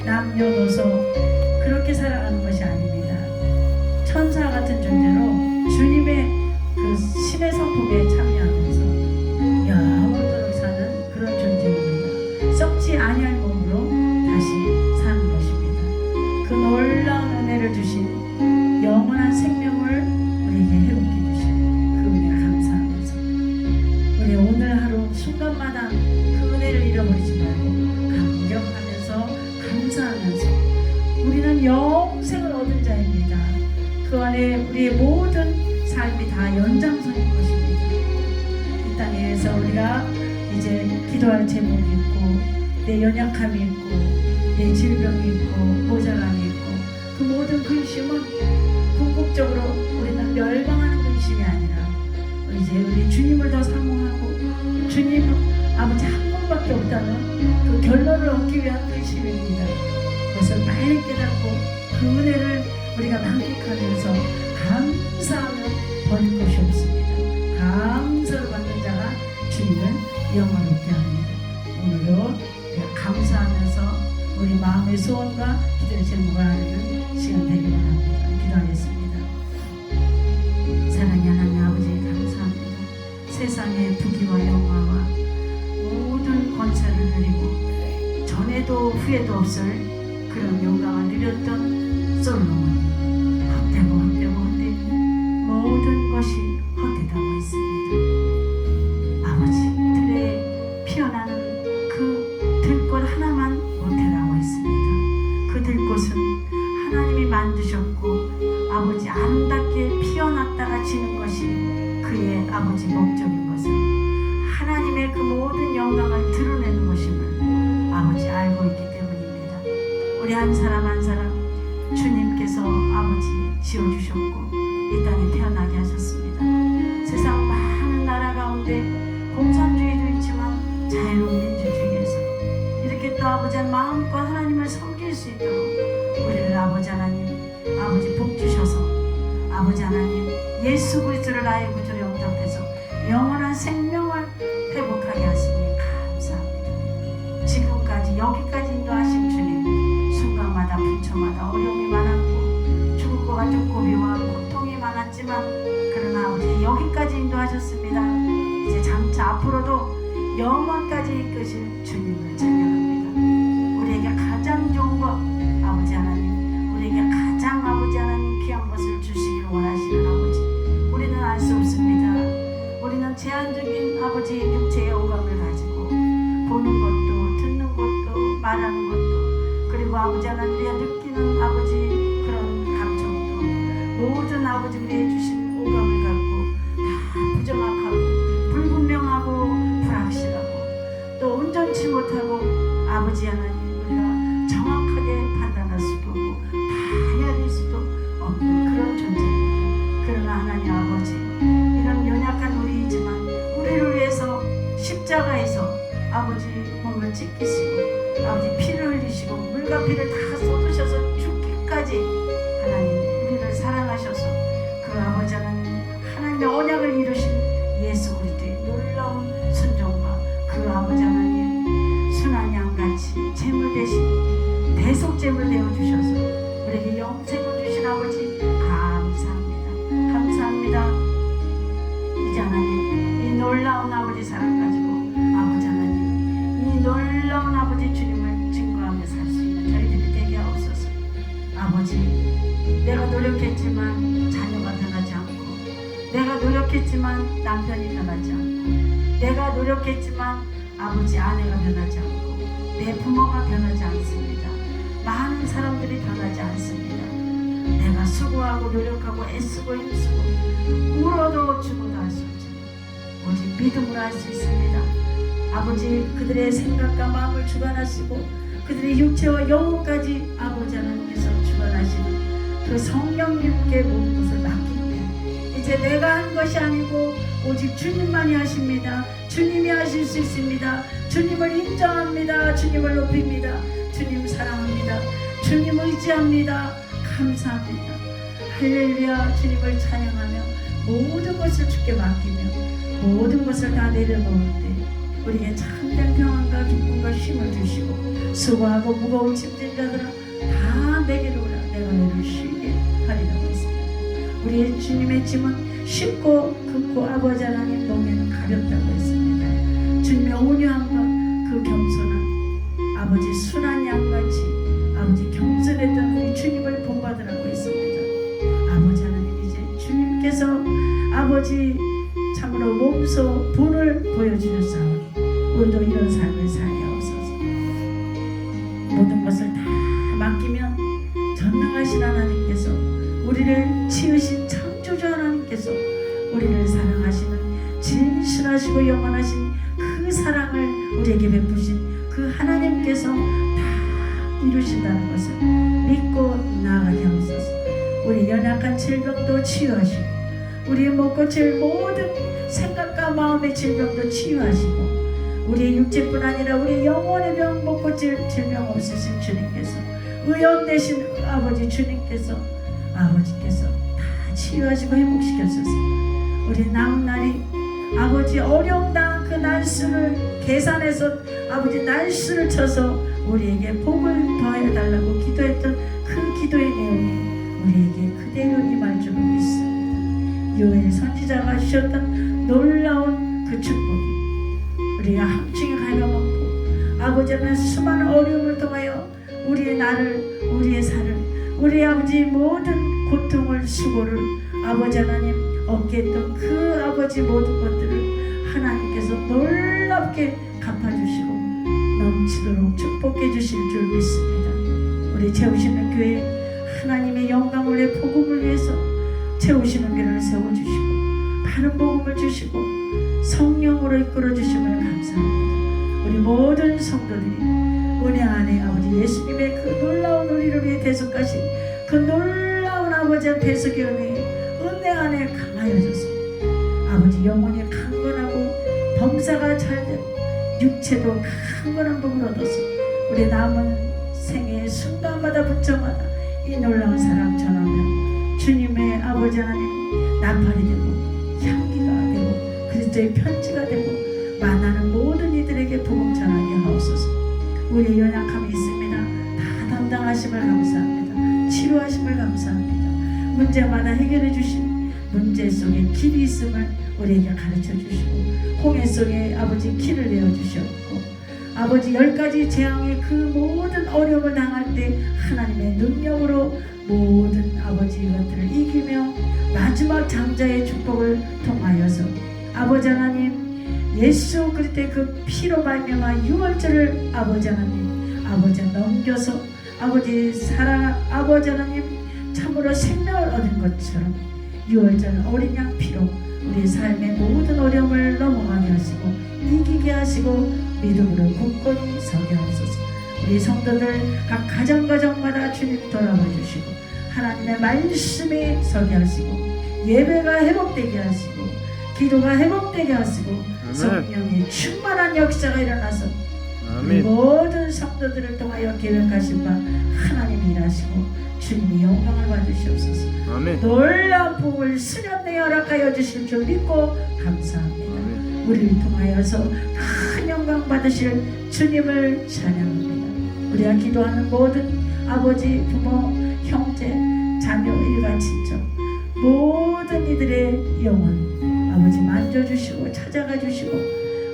남녀노소 그렇게 살아가는 것이 아닙니다. 천사 같은 존재로 주님의 그 신의 성품에 참여하면서 영원토록 사는 그런 존재입니다. 썩지 아니할 몸으로 다시 사는 것입니다. 그 놀라운 은혜를 주신 영원한 생명을 우리에게 회복해 주신 그 은혜를 감사하면서 우리 오늘 하루 순간마다 그 은혜를 잃어버리지 말고 감격하면서 감사하면서 우리는 영생을 얻은 자입니다. 그 안에 우리의 모든 삶이 다 연장선인 것입니다. 이 땅에서 우리가 이제 기도할 제목이 있고 내 연약함이 있고 내 질병이 있고 모자람이 있고 그 모든 근심은 궁극적으로 우리는 멸망하는 근심이 아니라 이제 우리 주님을 더 사모하고 주님 아버지 한 분밖에 없다는 그 결론을 얻기 위한 근심입니다. 그것을 빨리 깨닫고 그 은혜를 우리가 만끽하면서 감사하며 버릴 것이 없습니다. 감사를 받는 자가 주님을 영원롭게 합니다. 오늘도 우리가 감사하면서 우리 마음의 소원과 기도의 제목을 알는 시간 되기를 원합니다. 기도하겠습니다. 사랑의 하나님 아버지 감사합니다. 세상의 부귀와 영화와 모든 권세를 누리고 전에도 후에도 없을 그런 영광을 누렸던 솔로몬이 헛되고 모든 것이 헛되다고 했습니다. 아버지 들에 피어나는 그 들꽃 하나만 못되라고 했습니다. 그 들꽃은 하나님이 만드셨고 아버지 아름답게 피어났다가 지는 것이 그의 아버지 목적인 것을 하나님의 그 모든 영광을 드러내는 것임을 아버지 알고 있기 때문입니다. 우리 한 사람 한 사람 주님께서 아버지 지어주셨고 이 땅에 태어나게 하셨습니다. 세상 많은 나라 가운데 공산주의도 있지만 자유로운 민주주의에서 이렇게 또 아버지 마음껏 하나님을 섬길 수 있도록 우리를 아버지 하나님 아버지 복 주셔서 아버지 하나님 예수 그리스도를 나의 구주로 영접해서 영원한 생명을 회복하게 하시니 감사합니다. 지금까지 여기까지 인도하신 주님 순간마다 분초마다 어려움이 많았고 죽을 것 같은 고비와 고통이 많았지만 그러나 아버지 여기까지 인도하셨습니다. 이제 장차 앞으로도 영원까지 이끄실 주님을 찬양합니다. 우리에게 가장 좋은 것 아버지 하나님 우리에게 가장 아버지 하나님 귀한 것을 주시기를 원하시는 아버지 우리는 알 수 없습니다. 우리는 제한적인 아버지 육체의 오감을 가지고 보는 것도 듣는 것도 말하는 것도 그리고 아버지 하나님 우리가 느끼는 아버지 그런 감정도 모든 아버지 우리의 주신 오감을 갖고 다 부정확하고 불분명하고 불확실하고 또 온전치 못하고 아버지 하나님 우리가 정확하게 판단할 수도 없고 다 헤아릴 수도 없는 그런 존재입니다. 그러나 하나님 아버지 이런 연약한 우리이지만 우리를 위해서 십자가에서 아버지 몸을 찢기시고 아버지 피를 흘리시고 물과 피를 다 쏟으셔서 죽기까지 하나님 우리를 사랑하셔서 그 아버지 하나님의 언약을 이루신 예수 그리스도의 놀라운 순종과 그 아버지 하나님 순한 양같이 제물 대신 대속제물 되어주셔서 우리에게 영생을 주신 아버지 감사합니다. 감사합니다. 이제 하나님 이 놀라운 아버지 사랑 가지고 아버지 하나님 이 놀라운 아버지 주님을 증거하며 살 수 있는 저희들이 되게 하옵소서. 아버지 내가 노력했지만 자녀가 변하지 않고 내가 노력했지만 남편이 변하지 않고 내가 노력했지만 아버지 아내가 변하지 않고 내 부모가 변하지 않습니다. 많은 사람들이 변하지 않습니다. 내가 수고하고 노력하고 애쓰고 힘쓰고 울어도 죽어도 할 수 없지만 오직 믿음으로 할 수 있습니다. 아버지 그들의 생각과 마음을 주관하시고 그들의 육체와 영혼까지 아버지 하나님께서 주관하시는 그 성령님께 모든 것을 맡기고 이제 내가 한 것이 아니고 오직 주님만이 하십니다. 주님이 하실 수 있습니다. 주님을 인정합니다. 주님을 높입니다. 주님 사랑합니다. 주님 의지합니다. 감사합니다. 할렐루야. 주님을 찬양하며 모든 것을 주께 맡기며 모든 것을 다 내려놓을 때 우리에게 참된 평안과 기쁨과 힘을 주시고 수고하고 무거운 짐진 자들아 다 내게로 오라 내가 너를 쉬게 하리라고 했습니다. 우리의 주님의 짐은 쉽고 긋고 아버지 하나님 너무는 가볍다고 했습니다. 주님의 온유함과 그 겸손함 아버지 순한 양같이 아버지 겸손했던 우리 주님을 본받으라고 했습니다. 아버지 하나님 이제 주님께서 아버지 참으로 몸소 본을 보여주셨사오니 우리도 이런 삶을 살게 하옵소서. 모든 것을 다 맡기면 전능하신 하나님께서 우리를 지으신 창조주 하나님께서 우리를 사랑하시는 진실하시고 영원하신 그 사랑을 우리에게 베푸신 그 하나님께서 다 이루신다는 것을 믿고 나아가게 하옵소서. 우리 연약한 질병도 치유하시고 우리의 못 고칠 모든 생각과 마음의 질병도 치유하시고 우리의 육체뿐 아니라 우리의 영혼의 병 못 고칠 질병 없으신 주님께서 의원 되신 아버지 주님께서 아버지께서 다 치유하시고 회복시켰소서. 우리 남은 날이 아버지 어려운 날 그 날수를 계산해서 아버지 날수를 쳐서 우리에게 복을 더하여 달라고 기도했던 그 기도의 내용이 우리에게 그대로 임할 줄 믿습니다. 요엘 선지자가 주셨던 놀라운 그 축복이 우리가 함층에 갉아먹고 아버지는 수많은 어려움을 통하여 우리의 나를 우리의 살을 우리 아버지 모든 고통을 수고를 아버지 하나님 얻게 했던 그 아버지 모든 것들을 하나님께서 놀랍게 갚아주시고 넘치도록 축복해 주실 줄 믿습니다. 우리 채우시는 교회 하나님의 영광을 내 복음을 위해서 채우시는 교회를 세워주시고 바른 복음을 주시고 성령으로 이끌어 주심을 감사합니다. 우리 모든 성도들이 은혜 안에 아버지 예수님의 그 놀라운 우리를 위해 대속하신 그 놀라운 아버지의 대속의 은혜 안에 강하여져서 아버지 영혼이 강건하고 범사가 잘되고 육체도 강건한 복을 얻어서 우리 남은 생애의 순간마다 부처마다 이 놀라운 사랑 전하며 주님의 아버지 하나님 나팔이 되고 향기가 되고 그리스도의 편지가 되고 만나는 모든 이들에게 복음 전하게 하옵소서. 우리의 연약함이 있습니다. 다 담당하심을 감사합니다. 치료하심을 감사합니다. 문제마다 해결해 주신 문제 속에 길이 있음을 우리에게 가르쳐 주시고 홍해 속에 아버지 길을 내어 주셨고 아버지 10가지 재앙의 그 모든 어려움을 당할 때 하나님의 능력으로 모든 아버지 이것들을 이기며 마지막 장자의 축복을 통하여서 아버지 하나님 예수 그리스도의 그 피로 말미암아 유월절을 아버지 하나님 아버지 넘겨서 아버지 사랑 아버지 하나님 참으로 생명을 얻은 것처럼 유월절 어린 양 피로 우리 삶의 모든 어려움을 넘어가게 하시고 이기게 하시고 믿음으로 굳건히 서게 하소서. 우리 성도들 각 가정마다 주님 돌아봐 주시고 하나님의 말씀이 서게 하시고 예배가 회복되게 하시고 기도가 회복되게 하시고 성령의 충만한 역사가 일어나서 우리 모든 성도들을 통하여 계획하신 바 하나님이 일하시고 주님이 영광을 받으시옵소서. 아멘. 놀라운 복을 수년내에 허락하여 주실 줄 믿고 감사합니다. 아멘. 우리를 통하여서 큰 영광 받으실 주님을 찬양합니다. 우리가 기도하는 모든 아버지, 부모, 형제, 자녀, 일가, 친척 모든 이들의 영혼 아버지 만져주시고 찾아가 주시고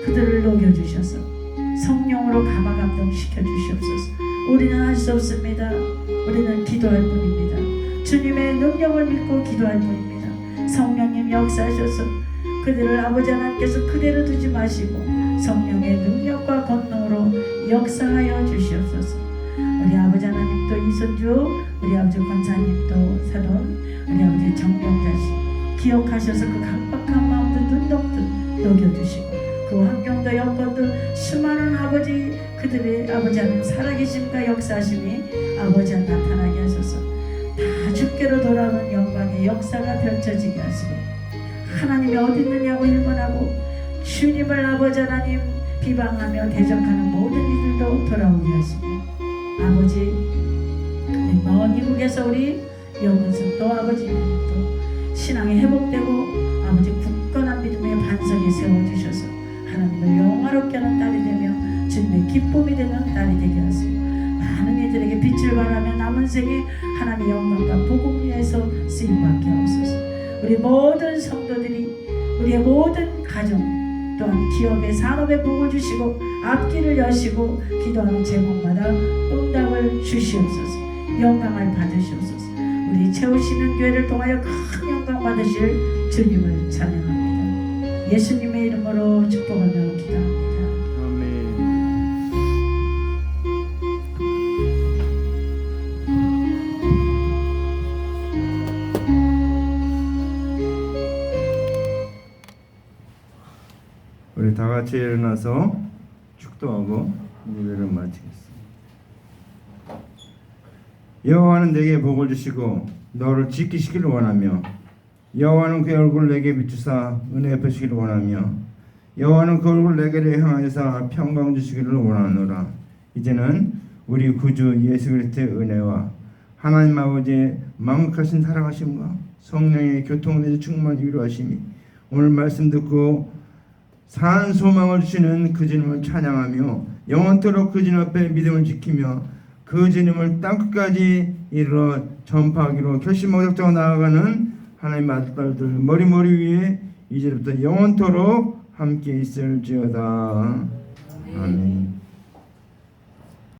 그들을 녹여주셔서 성령으로 감화 감동시켜 주시옵소서. 우리는 할 수 없습니다. 우리는 기도할 뿐입니다. 주님의 능력을 믿고 기도할 뿐입니다. 성령님 역사하셔서 그들을 아버지 하나님께서 그대로 두지 마시고 성령의 능력과 권능으로 역사하여 주시옵소서. 우리 아버지 하나님도 이선주 우리 아버지 권사님도 사돈 우리 아버지 정명자씨 기억하셔서 그 각박한 마음도 눈독도 녹여주시고 그 환경도 여건도 수많은 아버지 그들의 아버지 하나님 살아계심과 역사하심이 아버지 하나님 나타나게 하셔서 다 주께로 돌아오는 영광의 역사가 펼쳐지게 하시고 하나님이 어디 있느냐고 일문하고 주님을 아버지 하나님 비방하며 대적하는 모든 이들도 돌아오게 하시고 아버지 먼 이국에서 우리 영은승도 아버지 또 신앙이 회복되고 아버지 굳건한 믿음의 반석에 세워주셔서 하나님을 영화롭게 하는 딸이 되며 주님의 기쁨이 되는 딸이 되게 하시고 많은 이들에게 빛을 발하며 남은 생에 하나님의 영광과 복음 위에서 쓰임받게 하옵소서. 우리 모든 성도들이 우리의 모든 가정 또한 기업의 산업에 복을 주시고 앞길을 여시고 기도하는 제목마다 응답을 주시옵소서. 영광을 받으시옵소서. 우리 채우시는 교회를 통하여 큰 영광 받으실 주님을 찬양합니다. 예수님의 이름으로 축복하며 기도합니다. 아멘. 우리 다 같이 일어나서 축도하고 예배를 마치겠습니다. 여호와는 내게 복을 주시고 너를 지키시기를 원하며 여호와는 그의 얼굴을 내게 비추사 은혜 베푸시기를 원하며 여호와는 그 얼굴을 내게 향하여서 평강 주시기를 원하노라. 이제는 우리 구주 예수 그리스도의 은혜와 하나님 아버지의 망각하신 사랑하심과 성령의 교통에서 충만히 위로하심이 오늘 말씀 듣고 산 소망을 주시는 그 주님을 찬양하며 영원토록 그 주님 앞에 믿음을 지키며 그 주님을 땅끝까지 이르러 전파하기로 결심하고 작정하고 나아가는 하나님의 아들들 머리 위에 이제부터 영원토록 함께 있을지어다. 아멘.